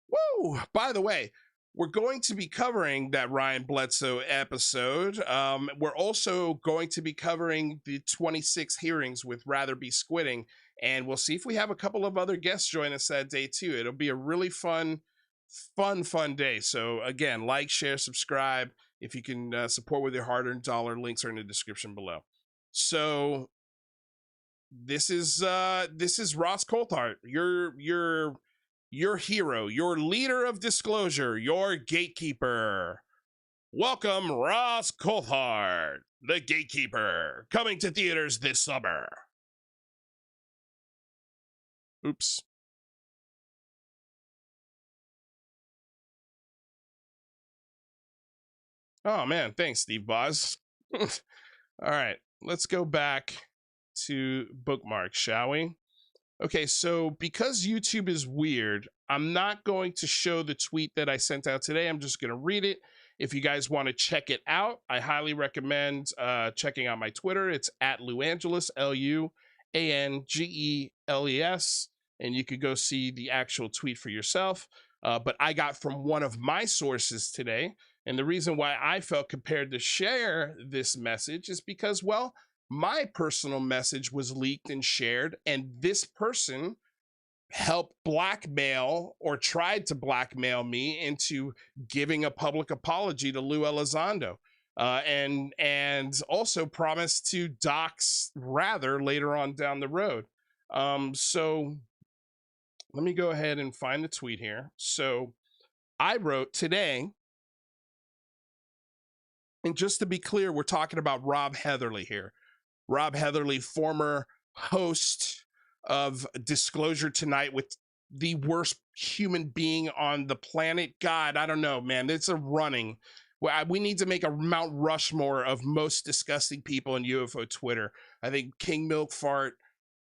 Woo! By the way, we're going to be covering that Ryan Bledsoe episode. We're also going to be covering the 26 hearings with Rather Be Squidding. And we'll see if we have a couple of other guests join us that day too. It'll be a really fun day. So again, like, share, subscribe. If you can support with your hard-earned dollar, links are in the description below. So this is Ross Coulthart, your hero, your leader of disclosure, your gatekeeper. Welcome, Ross Coulthart, the gatekeeper, coming to theaters this summer. Oops. Oh man, thanks, Steve Boz. All right, let's go back to bookmarks, shall we? Okay, so because YouTube is weird, I'm not going to show the tweet that I sent out today. I'm just going to read it. If you guys want to check it out, I highly recommend checking out my Twitter. It's at Luangeles, Luangeles, and you could go see the actual tweet for yourself. But I got from one of my sources today, and the reason why I felt compelled to share this message is because, well, my personal message was leaked and shared, and this person helped blackmail or tried to blackmail me into giving a public apology to Lue Elizondo, and also promised to dox rather later on down the road. So let me go ahead and find the tweet here. So I wrote today, and just to be clear, we're talking about Rob Heatherly here. Rob Heatherly, former host of Disclosure Tonight with the worst human being on the planet. God, I don't know, man. It's a running. We need to make a Mount Rushmore of most disgusting people in UFO Twitter. I think King Milkfart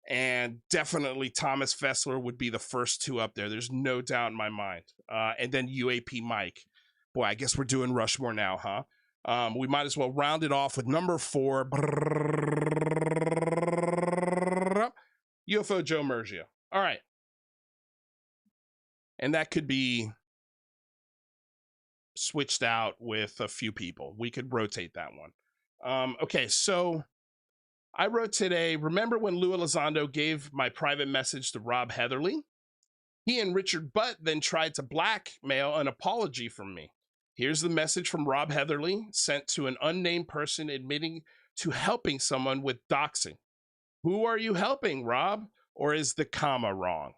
and definitely Thomas Fessler would be the first two up there. There's no doubt in my mind. And then UAP Mike. Boy, I guess we're doing Rushmore now, huh? We might as well round it off with number 4. UFO Joe Mergio. All right. And that could be switched out with a few people. We could rotate that one. Okay, so I wrote today, remember when Lue Elizondo gave my private message to Rob Heatherly? He and Richard Butt then tried to blackmail an apology from me. Here's the message from Rob Heatherly sent to an unnamed person admitting to helping someone with doxing. Who are you helping, Rob? Or is the comma wrong?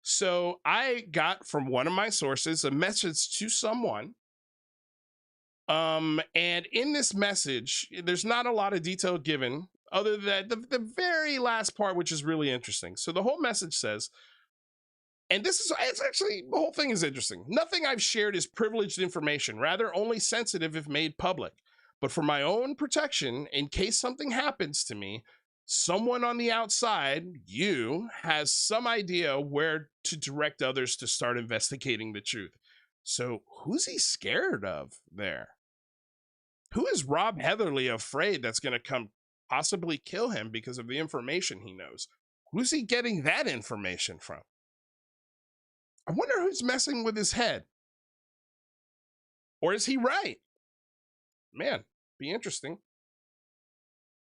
So I got from one of my sources a message to someone. And in this message, there's not a lot of detail given other than the very last part, which is really interesting. So the whole message says, and it's actually, the whole thing is interesting. Nothing I've shared is privileged information, rather only sensitive if made public. But for my own protection, in case something happens to me, someone on the outside, you, has some idea where to direct others to start investigating the truth. So who's he scared of there? Who is Rob Heatherly afraid that's going to come possibly kill him because of the information he knows? Who's he getting that information from? I wonder who's messing with his head. Or is he right? Man, be interesting.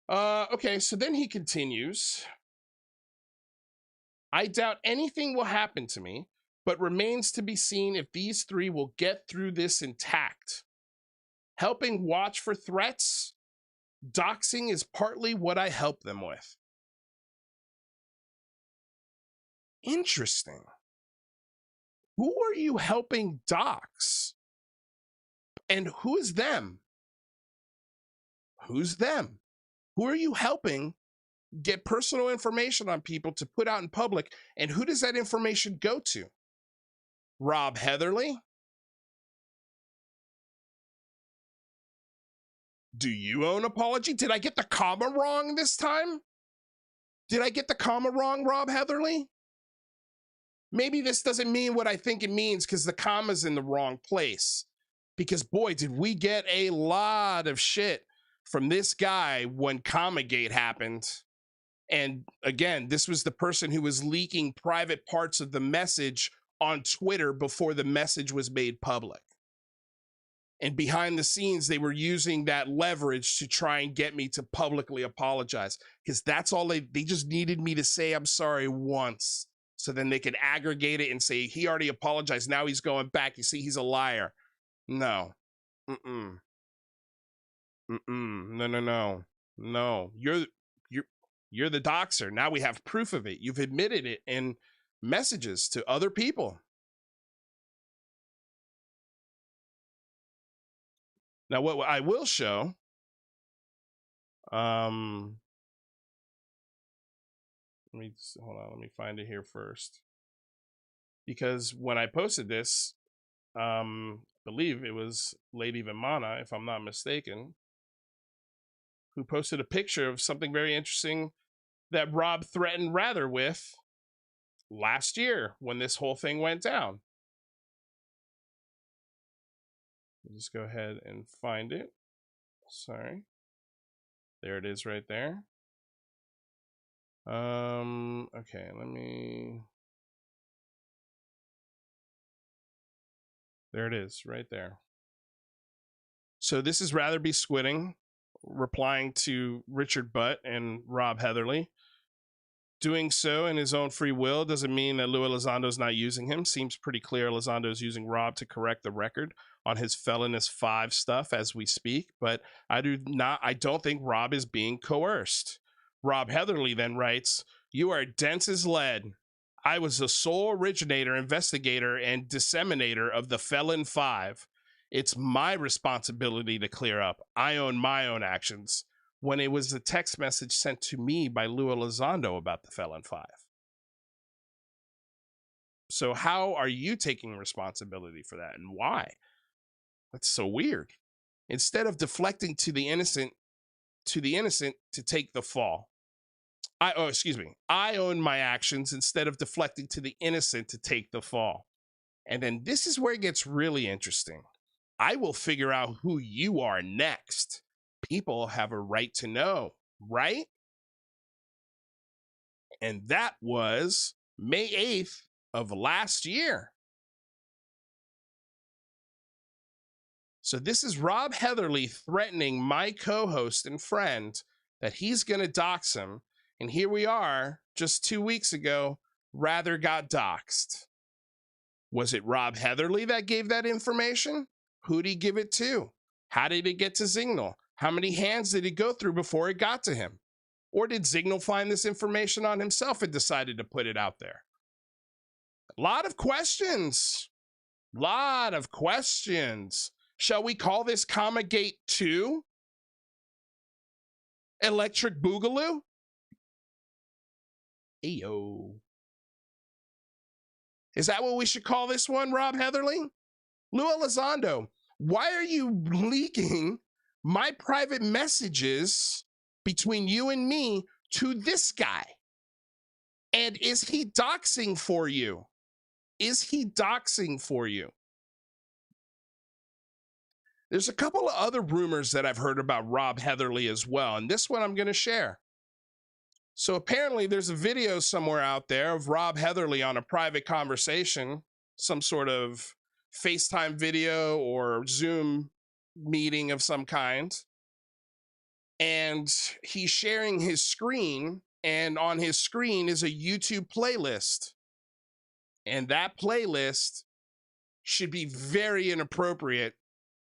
Okay, so then he continues. I doubt anything will happen to me, but remains to be seen if these three will get through this intact. Helping watch for threats, doxing is partly what I help them with. Interesting. Who are you helping dox? And who is them? Who's them? Who are you helping get personal information on people to put out in public? And who does that information go to? Rob Heatherly? Do you own apology? Did I get the comma wrong this time? Did I get the comma wrong, Rob Heatherly? Maybe this doesn't mean what I think it means because the comma's in the wrong place. Because boy, did we get a lot of shit from this guy when Commagate happened. And again, this was the person who was leaking private parts of the message on Twitter before the message was made public. And behind the scenes, they were using that leverage to try and get me to publicly apologize. Because that's all they just needed me to say, I'm sorry once. So then they could aggregate it and say, he already apologized. Now he's going back. You see, he's a liar. No. No. No. You're the doxer. Now we have proof of it. You've admitted it in messages to other people. Now, what I will show, let me hold on. Let me find it here first, because when I posted this, believe it was Lady Vimana, if I'm not mistaken, who posted a picture of something very interesting that Rob threatened Rather with last year when this whole thing went down. I'll just go ahead and find it. Sorry. There it is right there. Okay, there it is right there. So this is Rather Be Squidding replying to Richard Butt and Rob Heatherly. Doing so in his own free will doesn't mean that Lue Elizondo's not using him. Seems pretty clear Elizondo is using Rob to correct the record on his Felonious 5 stuff as we speak, but I don't think Rob is being coerced. Rob Heatherly then writes, "You are dense as lead. I was the sole originator, investigator, and disseminator of the Felon 5. It's my responsibility to clear up. I own my own actions," when it was a text message sent to me by Lue Elizondo about the Felon 5. So how are you taking responsibility for that, and why? That's so weird. Instead of deflecting to the innocent to take the fall. I own my actions instead of deflecting to the innocent to take the fall. And then this is where it gets really interesting. I will figure out who you are next. People have a right to know, right? And that was May 8th of last year. So this is Rob Heatherly threatening my co-host and friend that he's going to dox him. And here we are, just 2 weeks ago, Rather got doxxed. Was it Rob Heatherly that gave that information? Who did he give it to? How did it get to Zignal? How many hands did he go through before it got to him? Or did Zignal find this information on himself and decided to put it out there? A lot of questions. Lot of questions. Shall we call this Comma Gate 2? Electric Boogaloo? Ayo. Is that what we should call this one, Rob Heatherly? Lue Elizondo, why are you leaking my private messages between you and me to this guy? And is he doxing for you? Is he doxing for you? There's a couple of other rumors that I've heard about Rob Heatherly as well, and this one I'm going to share. So apparently there's a video somewhere out there of Rob Heatherly on a private conversation, some sort of FaceTime video or Zoom meeting of some kind. And he's sharing his screen, and on his screen is a YouTube playlist. And that playlist should be very inappropriate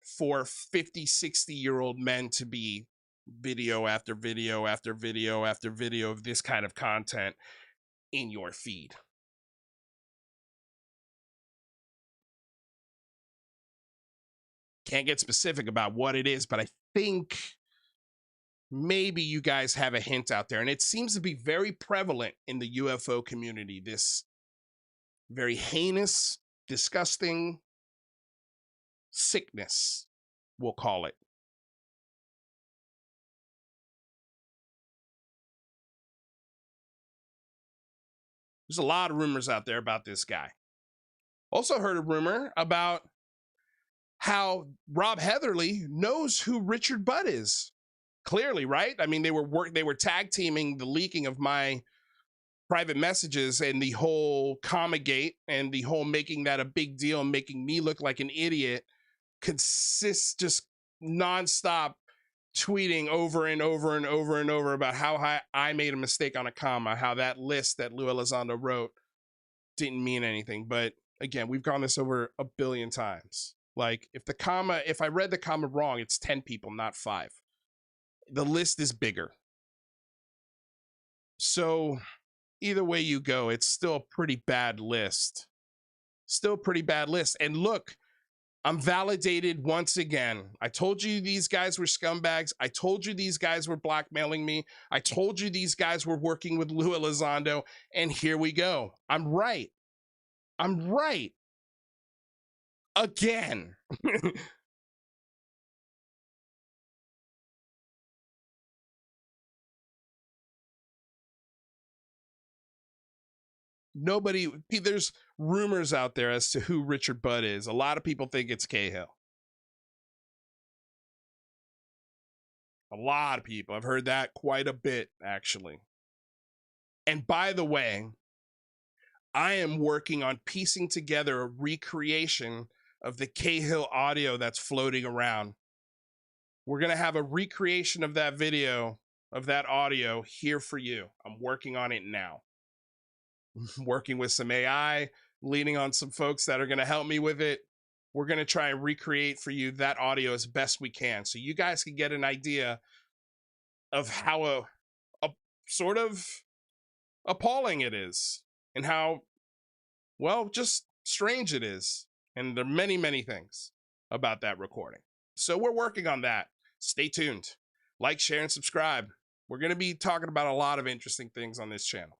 for 50, 60-year-old men to be video after video after video after video of this kind of content in your feed. Can't get specific about what it is, but I think maybe you guys have a hint out there. And it seems to be very prevalent in the UFO community, this very heinous, disgusting sickness, we'll call it. There's a lot of rumors out there about this guy. Also heard a rumor about how Rob Heatherly knows who Richard Butt is. Clearly, right? I mean, they were tag teaming the leaking of my private messages and the whole Commagate and the whole making that a big deal, making me look like an idiot, consists just nonstop tweeting over and over and over and over about how I made a mistake on a comma, how that list that Lue Elizondo wrote didn't mean anything. But again, we've gone this over a billion times. Like, if I read the comma wrong, it's 10 people, not 5. The list is bigger. So either way you go, it's still a pretty bad list. Still a pretty bad list. And look, I'm validated once again. I told you these guys were scumbags. I told you these guys were blackmailing me. I told you these guys were working with Lue Elizondo. And here we go. I'm right. I'm right. Again. There's rumors out there as to who Richard Butt is. A lot of people think it's Cahill. A lot of people. I've heard that quite a bit, actually. And by the way, I am working on piecing together a recreation of the Cahill audio that's floating around. We're going to have a recreation of that video, of that audio here for you. I'm working on it now. Working with some AI, leaning on some folks that are going to help me with it. We're going to try and recreate for you that audio as best we can, so you guys can get an idea of how a sort of appalling it is, and how, well, just strange it is. And there are many, many things about that recording. So we're working on that. Stay tuned. Like, share, and subscribe. We're going to be talking about a lot of interesting things on this channel.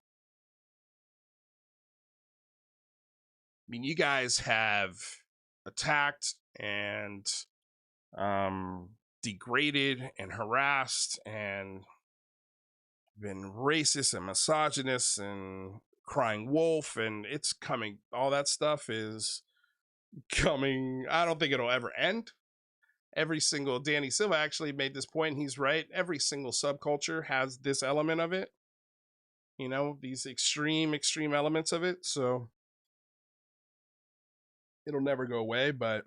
I mean, you guys have attacked and degraded and harassed and been racist and misogynist and crying wolf, and it's coming. All that stuff is coming. I don't think it'll ever end. Every single, Danny Silva actually made this point. He's right. Every single subculture has this element of it. You know, these extreme elements of it. So it'll never go away, but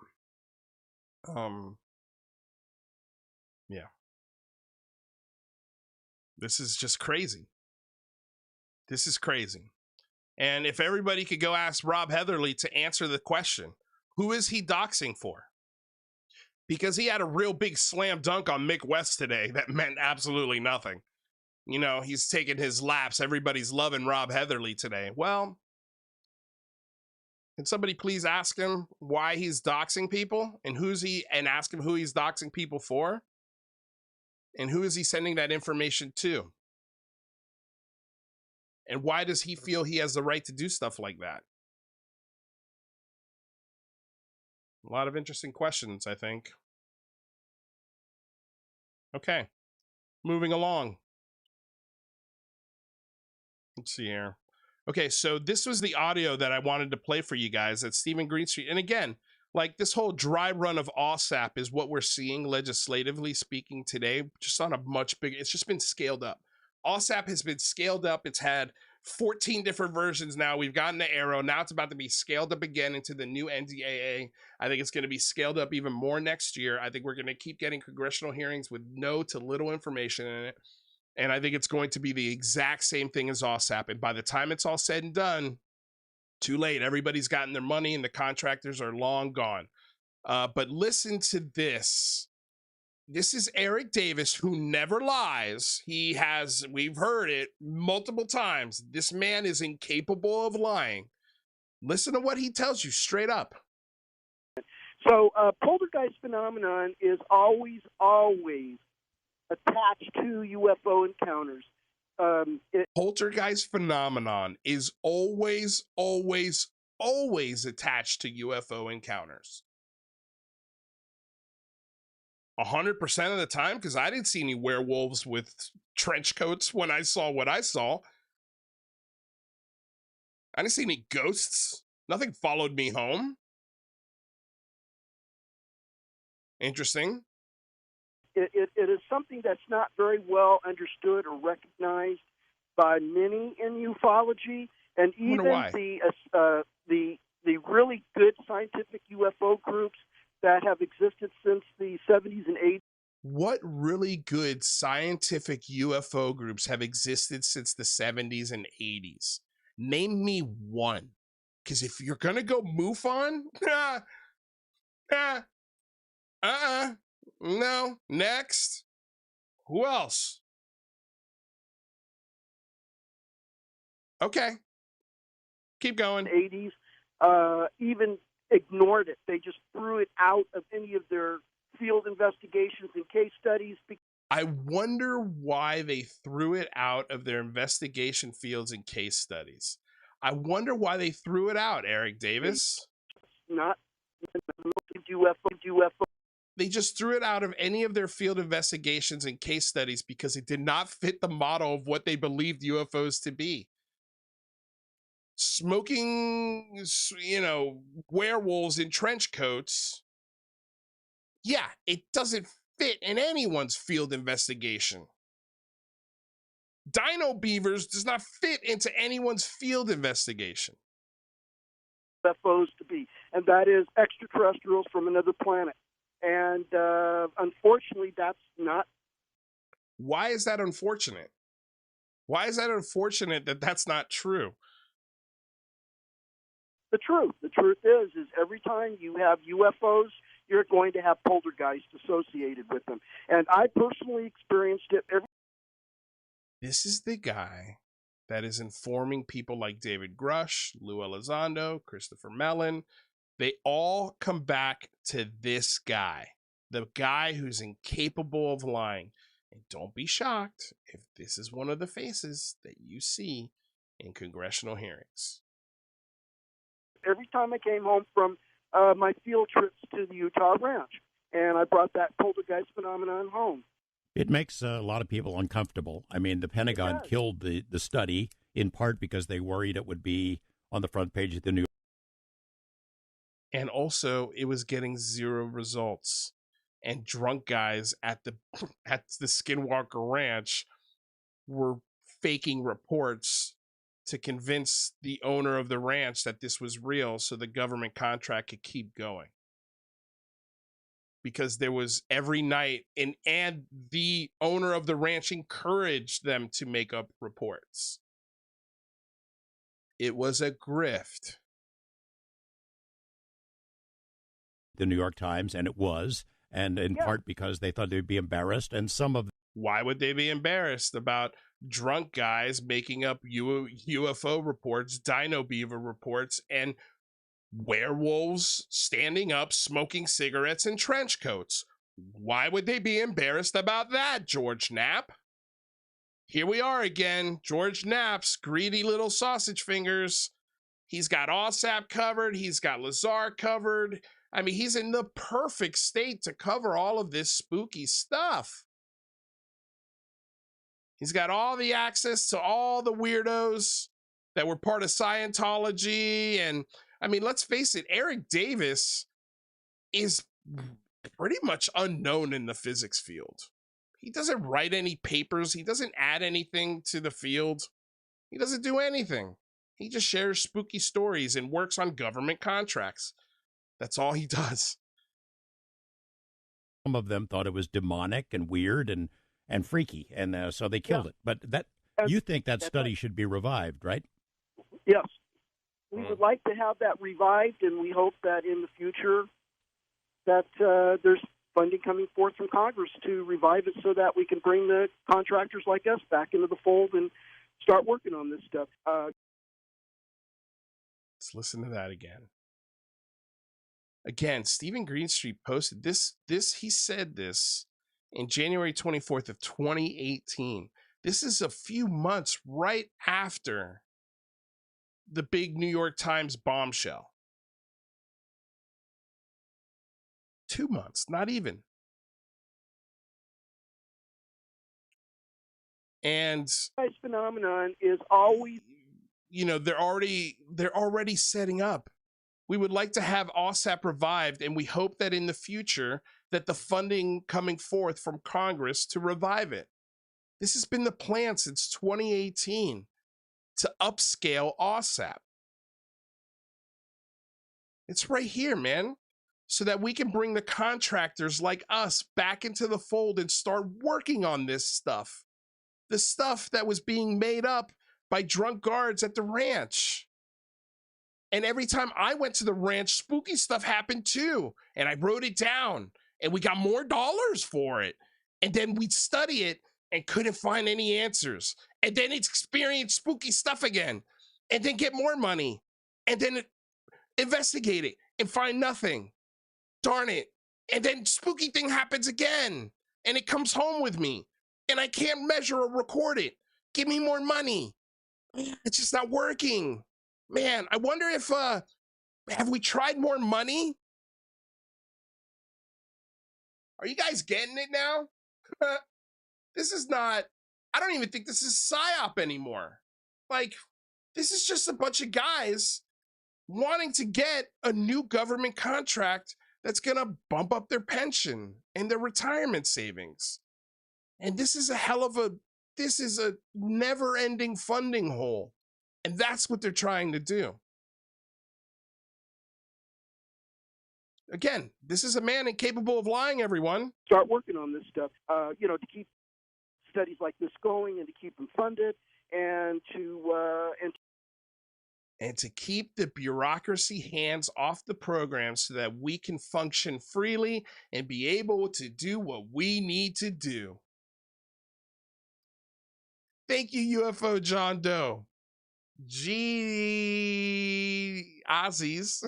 yeah. This is just crazy. This is crazy. And if everybody could go ask Rob Heatherly to answer the question, who is he doxing for? Because he had a real big slam dunk on Mick West today that meant absolutely nothing. You know, he's taking his laps. Everybody's loving Rob Heatherly today. Well, can somebody please ask him why he's doxing people, and ask him who he's doxing people for? And who is he sending that information to? And why does he feel he has the right to do stuff like that? A lot of interesting questions, I think. Okay, moving along. Let's see here. Okay, so this was the audio that I wanted to play for you guys at Steven Greenstreet. And again, like, this whole dry run of OSAP is what we're seeing legislatively speaking today, just on a much bigger, it's just been scaled up. OSAP has been scaled up. It's had 14 different versions now. We've gotten the Arrow. Now it's about to be scaled up again into the new NDAA. I think it's going to be scaled up even more next year. I think we're going to keep getting congressional hearings with no to little information in it. And I think it's going to be the exact same thing as OSAP. And by the time it's all said and done, too late. Everybody's gotten their money and the contractors are long gone. But listen to this. This is Eric Davis, who never lies. We've heard it multiple times. This man is incapable of lying. Listen to what he tells you straight up. So poltergeist phenomenon is always attached to UFO encounters. Poltergeist phenomenon is always attached to UFO encounters. 100% of the time, because I didn't see any werewolves with trench coats when I saw what I saw. I didn't see any ghosts. Nothing followed me home. Interesting. It is something that's not very well understood or recognized by many in ufology, and even the really good scientific UFO groups that have existed since the 70s and 80s. What really good scientific UFO groups have existed since the 70s and 80s? Name me one. Because if you're going to go MUFON, no, next. Who else? Okay. Keep going. 80s, even ignored it. They just threw it out of any of their field investigations and case studies. I wonder why they threw it out of their investigation fields and case studies. I wonder why they threw it out, Eric Davis. Not UFO. They just threw it out of any of their field investigations and case studies because it did not fit the model of what they believed UFOs to be. Smoking, werewolves in trench coats. Yeah, it doesn't fit in anyone's field investigation. Dino beavers does not fit into anyone's field investigation. UFOs to be, and that is extraterrestrials from another planet. And unfortunately, that's not. Why is that unfortunate? Why is that unfortunate that that's not true? The truth is every time you have UFOs, you're going to have poltergeist associated with them. And I personally experienced it. This is the guy that is informing people like David Grush, Lue Elizondo, Christopher Mellon. They all come back to this guy, the guy who's incapable of lying. And don't be shocked if this is one of the faces that you see in congressional hearings. Every time I came home from my field trips to the Utah ranch, and I brought that poltergeist phenomenon home. It makes a lot of people uncomfortable. I mean, the Pentagon killed the study in part because they worried it would be on the front page of the New York. And also, it was getting zero results. And drunk guys at the Skinwalker Ranch were faking reports to convince the owner of the ranch that this was real so the government contract could keep going. Because there was every night, and the owner of the ranch encouraged them to make up reports. It was a grift. The New York Times, and it was, and in part because they thought they'd be embarrassed, and some of. Why would they be embarrassed about drunk guys making up UFO reports, Dino Beaver reports, and werewolves standing up, smoking cigarettes in trench coats? Why would they be embarrassed about that, George Knapp? Here we are again, George Knapp's greedy little sausage fingers. He's got OSAP covered. He's got Lazar covered. I mean, he's in the perfect state to cover all of this spooky stuff. He's got all the access to all the weirdos that were part of Scientology. And I mean, let's face it, Eric Davis is pretty much unknown in the physics field. He doesn't write any papers. He doesn't add anything to the field. He doesn't do anything. He just shares spooky stories and works on government contracts. That's all he does. Some of them thought it was demonic and weird and freaky, and so they killed it. But you think that study should be revived, right? Yes. We would like to have that revived, and we hope that in the future that there's funding coming forth from Congress to revive it so that we can bring the contractors like us back into the fold and start working on this stuff. Let's listen to that again. Again, Steven Greenstreet posted this. He said this in January 24th of 2018. This is a few months right after the big New York Times bombshell. 2 months, not even. And this phenomenon is always, they're already setting up. We would like to have OSAP revived, and we hope that in the future that the funding coming forth from Congress to revive it. This has been the plan since 2018 to upscale OSAP. It's right here, man, so that we can bring the contractors like us back into the fold and start working on this stuff. The stuff that was being made up by drunk guards at the ranch. And every time I went to the ranch, spooky stuff happened too. And I wrote it down and we got more dollars for it. And then we'd study it and couldn't find any answers. And then experience spooky stuff again and then get more money and then investigate it and find nothing. Darn it. And then spooky thing happens again and it comes home with me and I can't measure or record it. Give me more money. It's just not working. Man, I wonder if, have we tried more money? Are you guys getting it now? This is not, I don't even think this is PSYOP anymore. Like, this is just a bunch of guys wanting to get a new government contract that's going to bump up their pension and their retirement savings. And this is a never-ending funding hole. And that's what they're trying to do. Again, this is a man incapable of lying, everyone. Start working on this stuff, to keep studies like this going and to keep them funded and to keep the bureaucracy hands off the program so that we can function freely and be able to do what we need to do. Thank you, UFO John Doe. G. Aussies.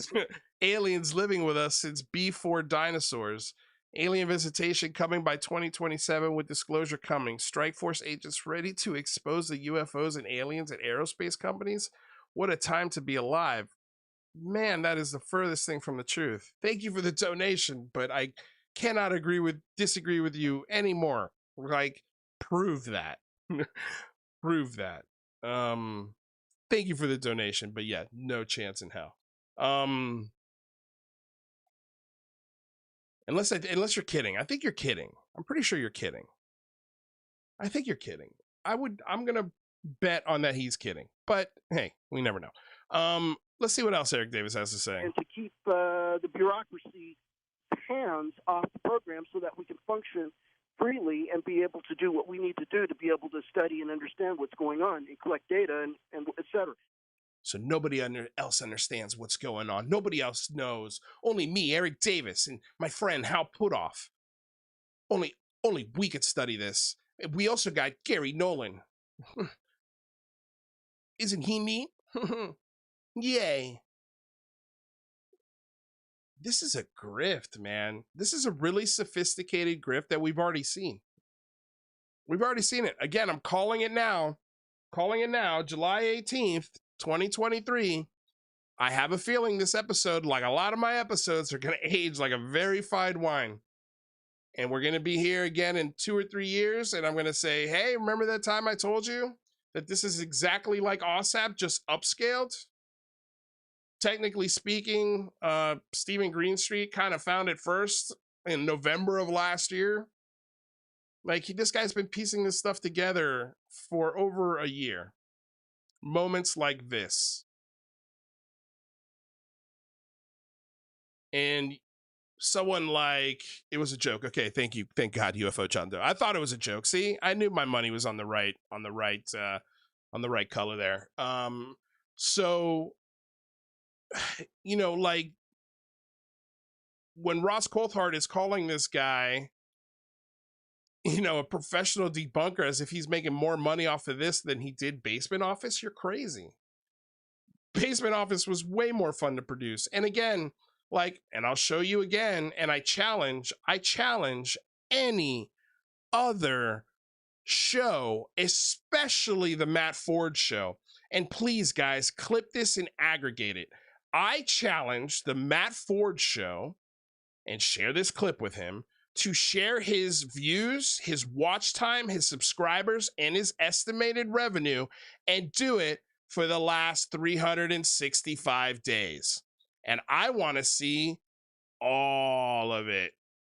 Aliens living with us since before dinosaurs. Alien visitation coming by 2027 with disclosure coming. Strike Force agents ready to expose the UFOs and aliens at aerospace companies. What a time to be alive. Man, that is the furthest thing from the truth. Thank you for the donation, but I cannot disagree with you anymore. Like, prove that. Prove that. Thank you for the donation, but yeah, no chance in hell. Unless you're kidding. I think you're kidding. I'm pretty sure you're kidding. I think you're kidding. I'm gonna bet on that he's kidding. But hey, we never know. Let's see what else Eric Davis has to say. And to keep the bureaucracy hands off the program so that we can function freely and be able to do what we need to do to be able to study and understand what's going on and collect data and et cetera. So nobody else understands what's going on. Nobody else knows. Only me, Eric Davis, and my friend Hal Puthoff. Only we could study this. We also got Gary Nolan. Isn't he neat? Yay. This is a grift, man. This is a really sophisticated grift that we've already seen. We've already seen it. Again, I'm calling it now. July 18th, 2023. I have a feeling this episode, like a lot of my episodes, are going to age like a very fine wine. And we're going to be here again in 2 or 3 years. And I'm going to say, hey, remember that time I told you that this is exactly like OSAP, just upscaled? Technically speaking, Steven Greenstreet kind of found it first in November of last year. Like, this guy's been piecing this stuff together for over a year. Moments like this. And someone like, it was a joke. Okay, thank you. Thank God, UFO John Doe. I thought it was a joke. See, I knew my money was on the right color there. So, like, when Ross Coulthart is calling this guy, a professional debunker, as if he's making more money off of this than he did Basement Office, you're crazy. Basement Office was way more fun to produce. And again, and I'll show you again, and I challenge any other show, especially the Matt Ford show. And please, guys, clip this and aggregate it. I challenge the Matt Ford show, and share this clip with him, to share his views, his watch time, his subscribers, and his estimated revenue, and do it for the last 365 days. And I want to see all of it.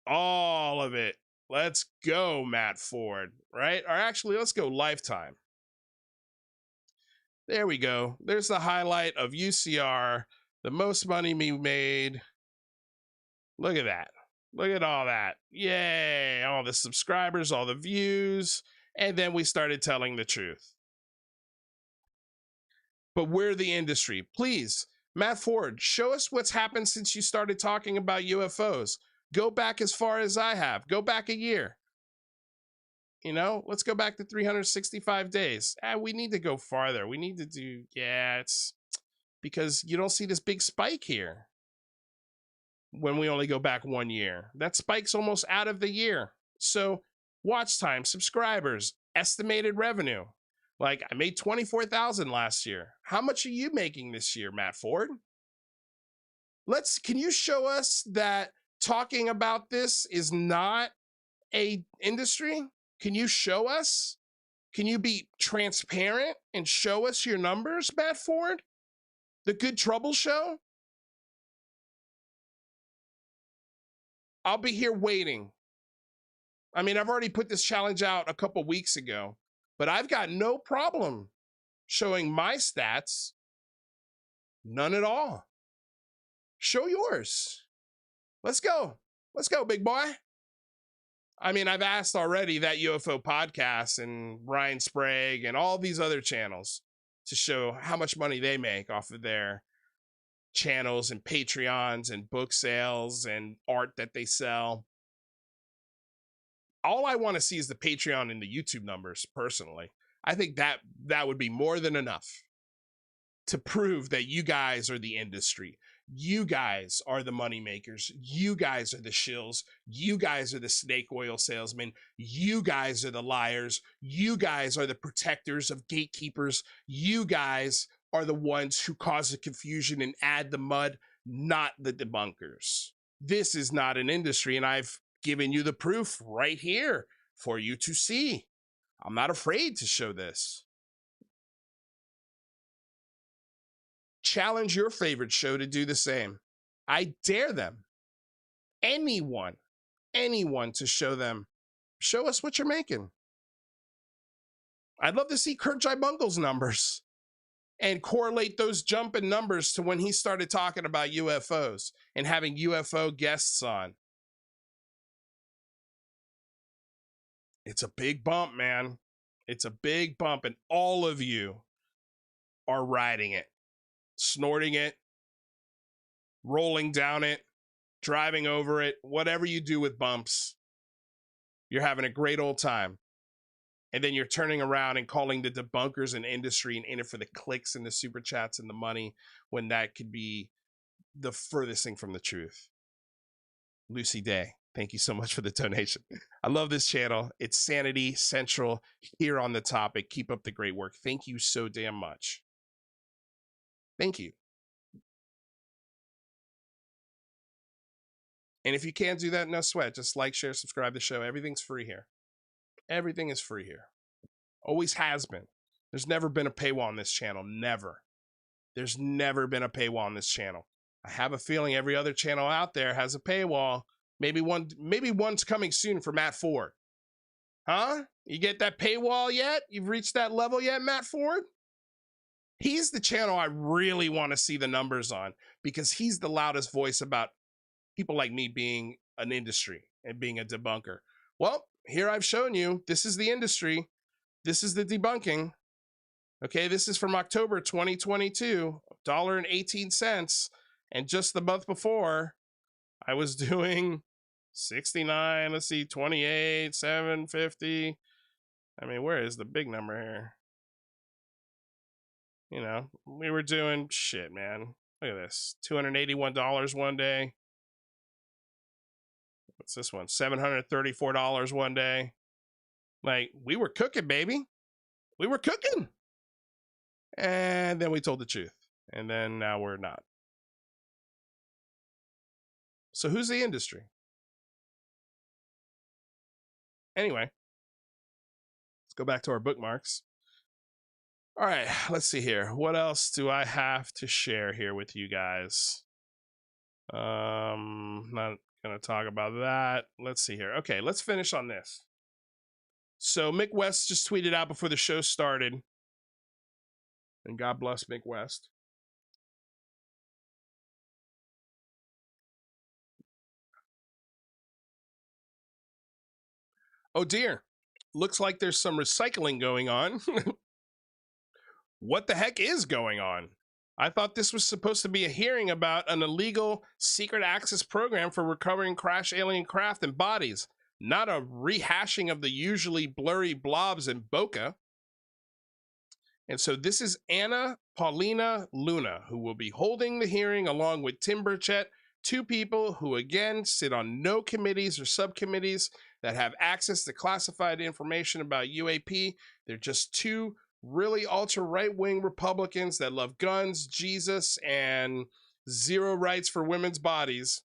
All of it. Let's go, Matt Ford, right? Or actually, let's go Lifetime. There we go. There's the highlight of UCR, the most money we made. Look at that. Look at all that. Yay. All the subscribers, all the views. And then we started telling the truth. But we're the industry. Please, Matt Ford, show us what's happened since you started talking about UFOs. Go back as far as I have. Go back a year. Let's go back to 365 days. We need to go farther. We need to do, it's because you don't see this big spike here when we only go back 1 year. That spike's almost out of the year. So watch time, subscribers, estimated revenue. Like, I made $24,000 last year. How much are you making this year, Matt Ford? Can you show us that talking about this is not a industry? Can you show us? Can you be transparent and show us your numbers, Matt Ford? The Good Trouble Show? I'll be here waiting. I mean, I've already put this challenge out a couple weeks ago, but I've got no problem showing my stats. None at all. Show yours. Let's go. Let's go, big boy. I mean, I've asked already that UFO podcast and Ryan Sprague and all these other channels to show how much money they make off of their channels and Patreons and book sales and art that they sell. All I want to see is the Patreon and the YouTube numbers, personally. I think that would be more than enough to prove that you guys are the industry. You guys are the money makers. You guys are the shills. You guys are the snake oil salesmen. You guys are the liars. You guys are the protectors of gatekeepers. You guys are the ones who cause the confusion and add the mud, not the debunkers. This is not an industry, and I've given you the proof right here for you to see. I'm not afraid to show this. Challenge your favorite show to do the same. I dare them. Anyone to show us what you're making. I'd love to see Kurt Jibunkel's numbers and correlate those jumping numbers to when he started talking about UFOs and having UFO guests on. It's a big bump, man. It's a big bump, and all of you are riding it. Snorting it, rolling down it, driving over it, whatever you do with bumps, you're having a great old time. And then you're turning around and calling the debunkers an industry and in it for the clicks and the super chats and the money, when that could be the furthest thing from the truth. Lucy Day, thank you so much for the donation. I love this channel. It's Sanity Central here on the topic. Keep up the great work. Thank you so damn much. Thank you. And if you can't do that, no sweat. Just like, share, subscribe to the show. Everything's free here. Everything is free here. Always has been. There's never been a paywall on this channel. Never. There's never been a paywall on this channel. I have a feeling every other channel out there has a paywall. Maybe one's coming soon for Matt Ford. Huh? You get that paywall yet? You've reached that level yet, Matt Ford? He's the channel I really want to see the numbers on, because he's the loudest voice about people like me being an industry and being a debunker. Well, here I've shown you, this is the industry. This is the debunking. Okay, this is from October 2022, $1.18. And just the month before, I was doing 69, let's see, 28, 750. I mean, where is the big number here? You know, we were doing shit, man. Look at this. $281 one day. What's this one? $734 one day. Like, we were cooking, baby. We were cooking. And then we told the truth. And then now we're not. So who's the industry? Anyway, let's go back to our bookmarks. All right, let's see here. What else do I have to share here with you guys? Not gonna talk about that. Let's see here. Okay, let's finish on this. So Mick West just tweeted out before the show started, and God bless Mick West. Oh dear, looks like there's some recycling going on. What the heck is going on? I thought this was supposed to be a hearing about an illegal secret access program for recovering crashed alien craft and bodies, not a rehashing of the usually blurry blobs in Boca. And so this is Anna Paulina Luna, who will be holding the hearing along with Tim Burchett, two people who, again, sit on no committees or subcommittees that have access to classified information about UAP. They're just two really ultra right-wing Republicans that love guns, Jesus, and zero rights for women's bodies.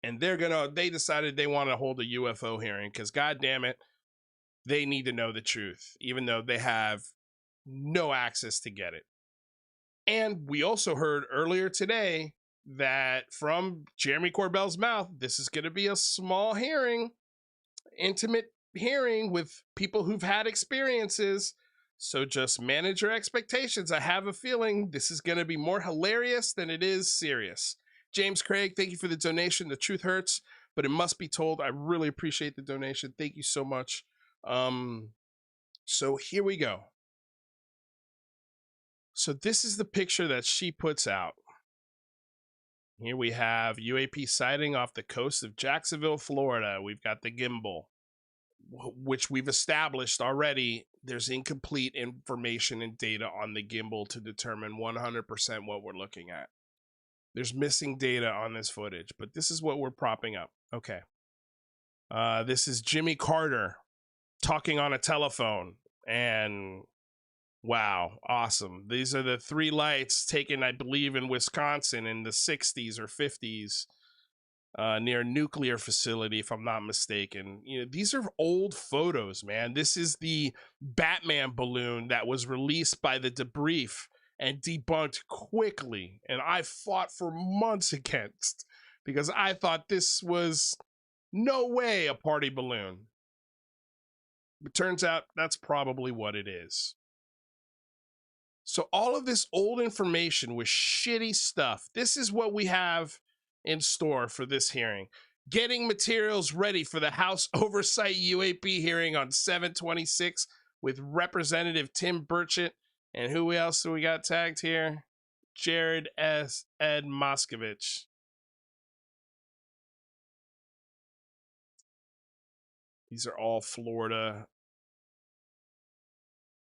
And they decided they want to hold a UFO hearing because, God damn it, they need to know the truth, even though they have no access to get it. And we also heard earlier today that from Jeremy Corbell's mouth, this is going to be a small hearing, intimate hearing with people who've had experiences. So just manage your expectations. I have a feeling this is going to be more hilarious than it is serious. James Craig, thank you for the donation. The truth hurts, but it must be told. I really appreciate the donation. Thank you so much. So here we go. So this is the picture that she puts out. Here we have UAP sighting off the coast of Jacksonville, Florida. We've got the gimbal, which we've established already. There's incomplete information and data on the gimbal to determine 100% what we're looking at. There's missing data on this footage, but this is what we're propping up. Okay. This is Jimmy Carter talking on a telephone, and wow, awesome. These are the three lights taken, I believe, in Wisconsin in the 60s or 50s, near a nuclear facility, if I'm not mistaken. You know, these are old photos, man. This is the Batman balloon that was released by the debrief and debunked quickly, and I fought for months against, because I thought this was no way a party balloon. It turns out that's probably what it is. So all of this old information was shitty stuff. This is what we have in store for this hearing. Getting materials ready for the House Oversight UAP hearing on 7/26 with Representative Tim Burchett. And who else do we got tagged here? Jared S. Ed Moskovich. These are all Florida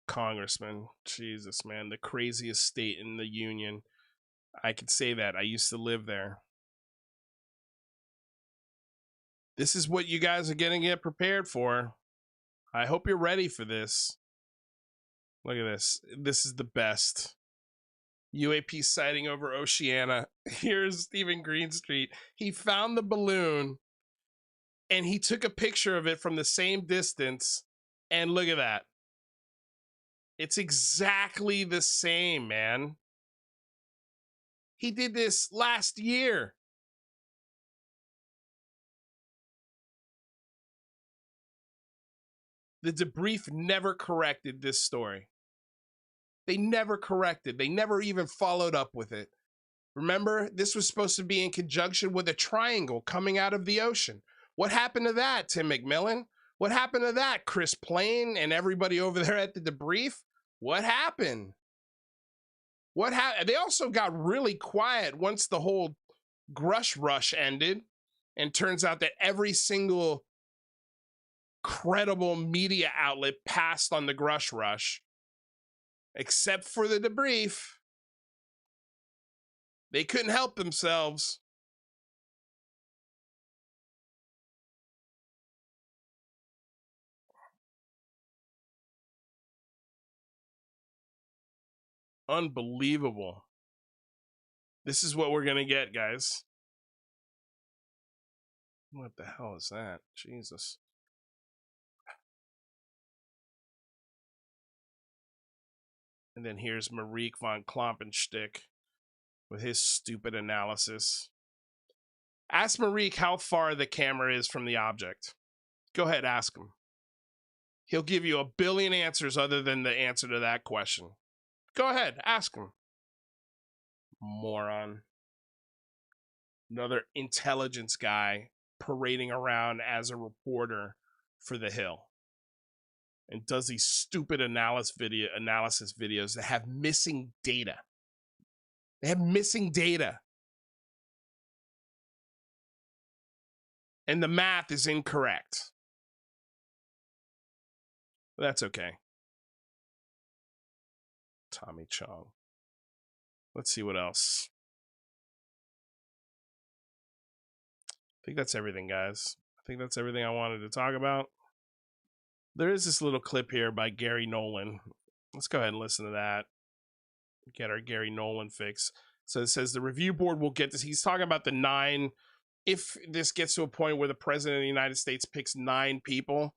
congressmen. Jesus, man, the craziest state in the union. I could say that. I used to live there. This is what you guys are going to get prepared for. I hope you're ready for this. Look at this. This is the best. UAP sighting over Oceana. Here's Steven Greenstreet. He found the balloon and he took a picture of it from the same distance. And look at that. It's exactly the same, man. He did this last year. The debrief never corrected this story. They never corrected. They never even followed up with it. Remember, this was supposed to be in conjunction with a triangle coming out of the ocean. What happened to that, Tim McMillan? What happened to that, Chris Plain and everybody over there at the debrief? What happened? What happened? They also got really quiet once the whole Grush Rush ended, and turns out that every single credible media outlet passed on the Grush Rush, except for the debrief. They couldn't help themselves. Unbelievable. This is what we're gonna get, guys. What the hell is that? Jesus. And then here's Marieke von Kloppenstick with his stupid analysis. Ask Marieke how far the camera is from the object. Go ahead, ask him. He'll give you a billion answers other than the answer to that question. Go ahead, ask him. Moron. Another intelligence guy parading around as a reporter for The Hill. And does these stupid analysis videos that have missing data. They have missing data. And the math is incorrect. That's okay. Tommy Chong. Let's see what else. I think that's everything, guys. I think that's everything I wanted to talk about. There is this little clip here by Gary Nolan. Let's go ahead and listen to that. Get our Gary Nolan fix. So it says the review board will get this. He's talking about the 9. If this gets to a point where the president of the United States picks 9 people,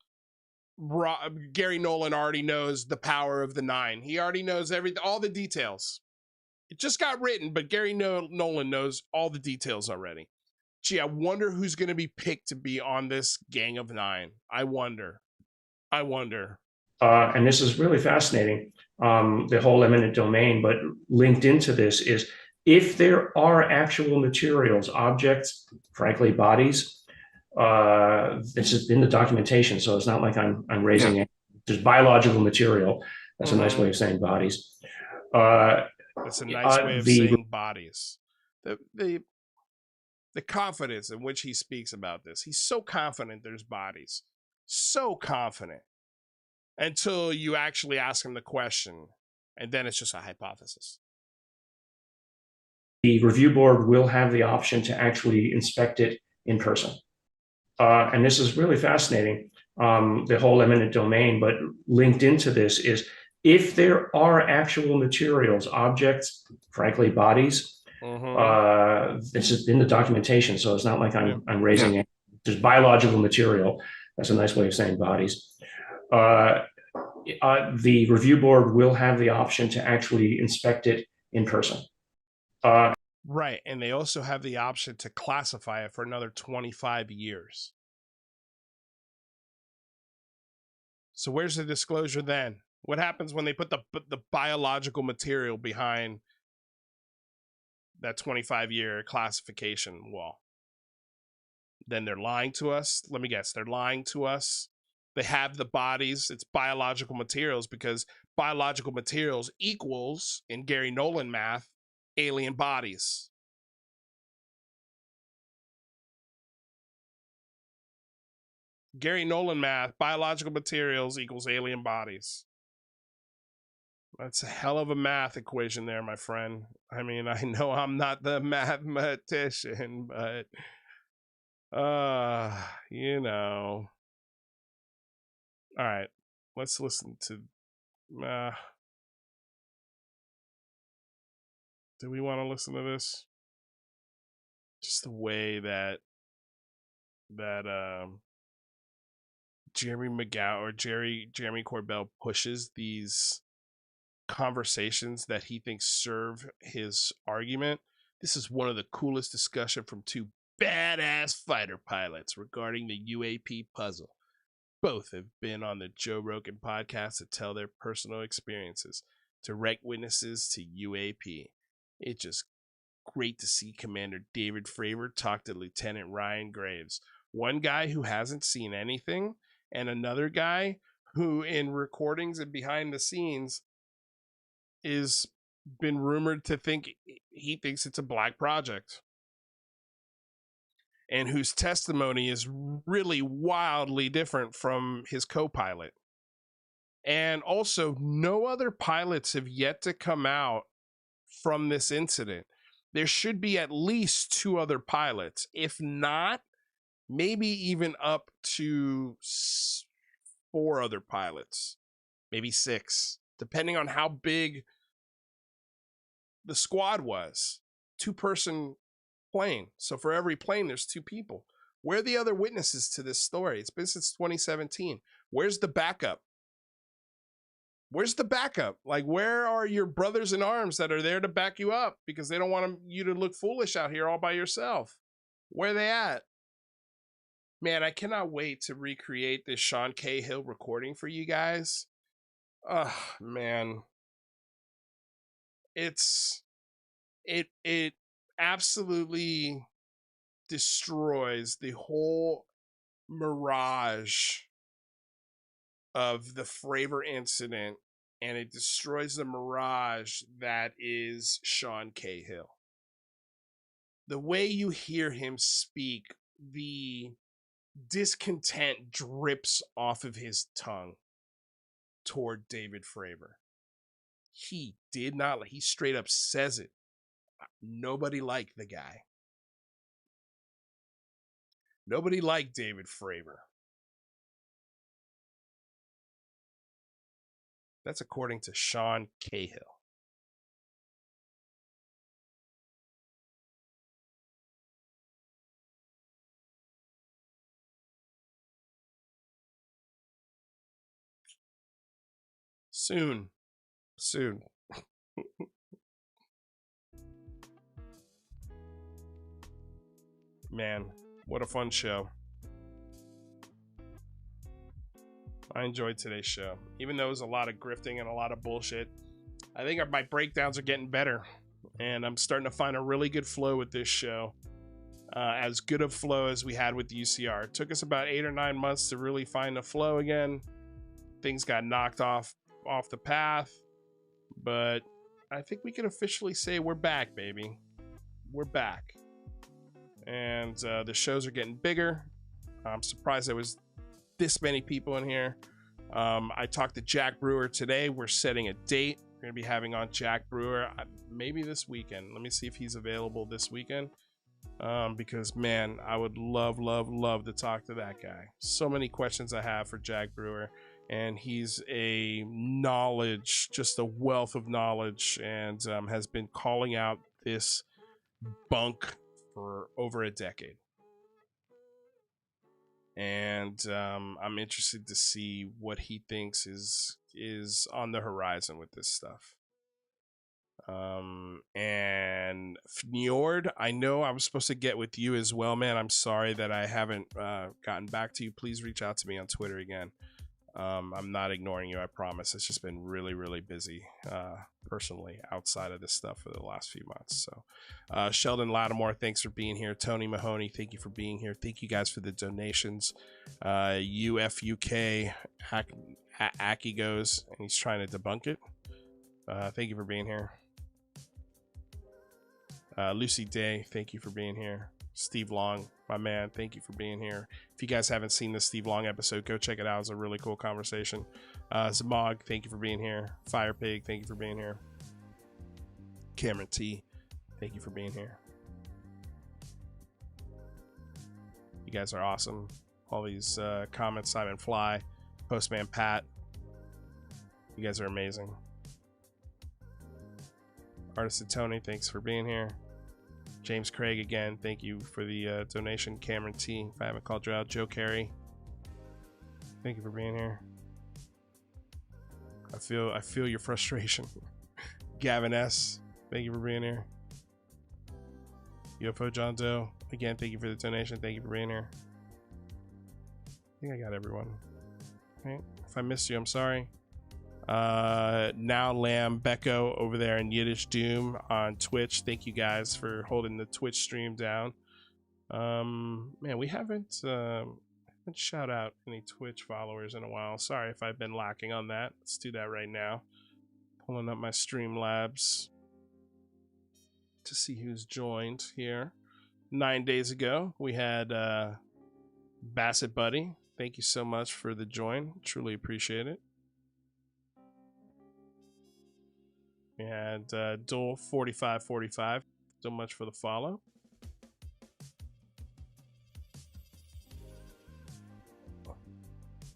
Gary Nolan already knows the power of the 9. He already knows all the details. It just got written, but Gary Nolan knows all the details already. Gee, I wonder who's going to be picked to be on this gang of 9. I wonder. And this is really fascinating, the whole eminent domain, but linked into this is if there are actual materials, objects, frankly, bodies, this is in the documentation, so it's not like I'm raising it. There's biological material. That's a nice way of saying bodies. That's a nice way of saying bodies. The confidence in which he speaks about this. He's so confident there's bodies. So confident. Until you actually ask him the question. And then it's just a hypothesis. The review board will have the option to actually inspect it in person. And this is really fascinating, the whole eminent domain, but linked into this is if there are actual materials, objects, frankly, bodies, this is in the documentation, so it's not like I'm raising it. There's biological material. That's a nice way of saying bodies. The review board will have the option to actually inspect it in person. Right, and they also have the option to classify it for another 25 years. So where's the disclosure then? What happens when they put the biological material behind that 25-year classification wall? Then they're lying to us. Let me guess, they're lying to us. They have the bodies. It's biological materials because biological materials equals, in Gary Nolan math, alien bodies. Gary Nolan math, biological materials equals alien bodies. That's a hell of a math equation there, my friend. I mean, I know I'm not the mathematician, but you know. All right, let's listen to do we want to listen to this? Just the way that Jeremy Corbell pushes these conversations that he thinks serve his argument. This is one of the coolest discussion from two badass fighter pilots regarding the UAP puzzle. Both have been on the Joe Rogan podcast to tell their personal experiences, direct witnesses to UAP. It's just great to see Commander David Fravor talk to Lieutenant Ryan Graves. One guy who hasn't seen anything, and another guy who in recordings and behind the scenes is been rumored to think he thinks it's a black project. And whose testimony is really wildly different from his co-pilot. And also, no other pilots have yet to come out from this incident. There should be at least 2 other pilots. If not, maybe even up to 4 other pilots. Maybe 6, depending on how big the squad was. 2-person plane. So for every plane, there's 2 people. Where are the other witnesses to this story? It's been since 2017. Where's the backup? Where's the backup? Like, where are your brothers in arms that are there to back you up because they don't want you to look foolish out here all by yourself? Where are they at? Man, I cannot wait to recreate this Sean Cahill recording for you guys. Oh, man. It absolutely destroys the whole mirage of the Fravor incident, and it destroys the mirage that is Sean Cahill. The way you hear him speak, the discontent drips off of his tongue toward David Fravor. He did not, he straight up says it. Nobody liked the guy. Nobody liked David Fravor. That's according to Sean Cahill. Soon. Man, what a fun show. I enjoyed today's show. Even though it was a lot of grifting and a lot of bullshit, I think my breakdowns are getting better. and I'm starting to find a really good flow with this show. As good a flow as we had with the UCR. It took us about 8 or 9 months to really find a flow again. Things got knocked off the path, but I think we can officially say we're back, baby. We're back. And the shows are getting bigger. I'm surprised there was this many people in here. I talked to Jack Brewer today. We're setting a date. We're going to be having on Jack Brewer maybe this weekend. Let me see if he's available this weekend. Because man, I would love to talk to that guy. So many questions I have for Jack Brewer, and he's just a wealth of knowledge, and has been calling out this bunk for over a decade. And I'm interested to see what he thinks is on the horizon with this stuff. And Fjord, I know I was supposed to get with you as well, man. I'm sorry that I haven't gotten back to you. Please reach out to me on Twitter again. I'm not ignoring you, I promise. It's just been really busy personally outside of this stuff for the last few months. So Sheldon Lattimore, thanks for being here. Tony Mahoney, thank you for being here. Thank you guys for the donations. UFUK Aki goes, and he's trying to debunk it. Thank you for being here. Lucy Day, thank you for being here. Steve Long, my man, thank you for being here. If you guys haven't seen the Steve Long episode, go check it out. It's a really cool conversation. Zamog, thank you for being here. Fire Pig, thank you for being here. Cameron T, thank you for being here. You guys are awesome. All these comments, Simon Fly, Postman Pat, you guys are amazing. Artist Tony, thanks for being here. James Craig, again, thank you for the donation. Cameron T, if I haven't called you out. Joe Carey, thank you for being here. I feel your frustration. Gavin S, thank you for being here. UFO John Doe, again, thank you for the donation. Thank you for being here. I think I got everyone. Okay. If I missed you, I'm sorry. Now Lamb Becco over there in Yiddish Doom on Twitch. Thank you guys for holding the Twitch stream down. Man, we haven't shout out any Twitch followers in a while. Sorry if I've been lacking on that. Let's do that right now. Pulling up my Streamlabs to see who's joined here. 9 days ago, we had Bassett Buddy. Thank you so much for the join. Truly appreciate it. And Dole 4545, so much for the follow.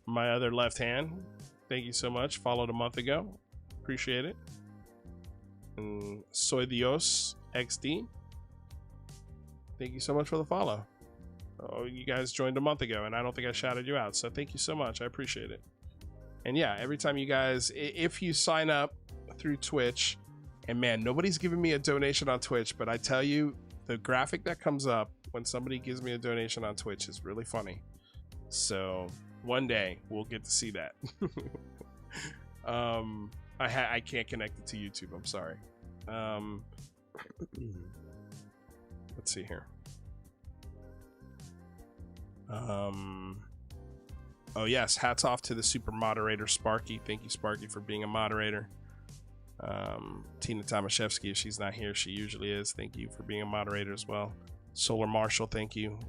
My other left hand, thank you so much. Followed a month ago, appreciate it. And Soy Dios XD, thank you so much for the follow. Oh, you guys joined a month ago, and I don't think I shouted you out, so thank you so much. I appreciate it. And yeah, every time you guys, if you sign up through Twitch, and man, nobody's giving me a donation on Twitch, but I tell you, the graphic that comes up when somebody gives me a donation on Twitch is really funny. So one day we'll get to see that. I can't connect it to YouTube, I'm sorry. Let's see here. Oh yes, hats off to the super moderator Sparky. Thank you, Sparky, for being a moderator. Tina Tomaszewski, if she's not here, she usually is. Thank you for being a moderator as well. Solar Marshall, thank you.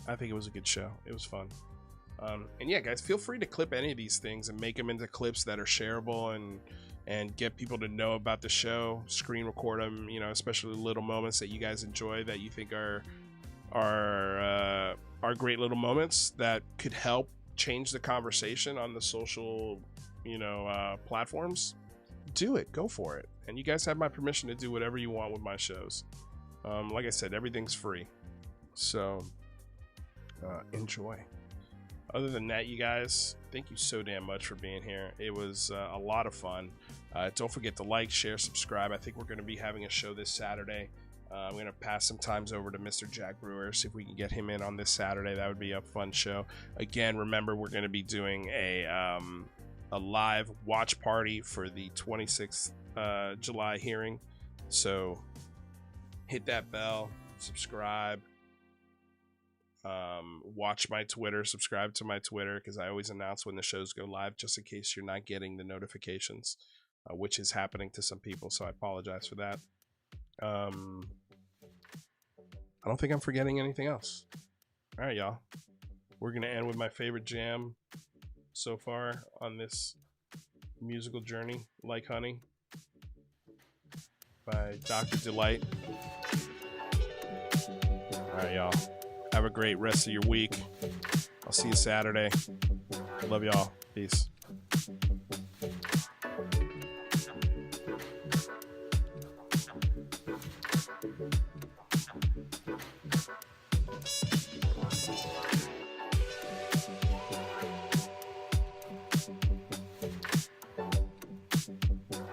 I think it was a good show. It was fun. And yeah, guys, feel free to clip any of these things and make them into clips that are shareable and get people to know about the show. Screen record them, you know, especially little moments that you guys enjoy that you think are great little moments that could help change the conversation on the social, you know, platforms. Do it, go for it. And you guys have my permission to do whatever you want with my shows. Like I said, everything's free, so enjoy. Other than that, you guys, thank you so damn much for being here. It was a lot of fun. Don't forget to like, share, subscribe. I think we're going to be having a show this Saturday. I'm going to pass some times over to Mr. Jack Brewer, see if we can get him in on this Saturday. That would be a fun show. Again, remember, we're going to be doing a live watch party for the 26th July hearing. So hit that bell, subscribe, watch my Twitter, subscribe to my Twitter, because I always announce when the shows go live, just in case you're not getting the notifications, which is happening to some people, so I apologize for that. I don't think I'm forgetting anything else. All right, y'all. We're going to end with my favorite jam so far on this musical journey, Like Honey, by Dr. Delight. All right, y'all. Have a great rest of your week. I'll see you Saturday. Love y'all. Peace.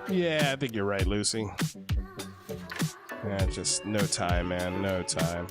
Yeah, I think you're right, Lucy. Yeah, just no time, man. No time.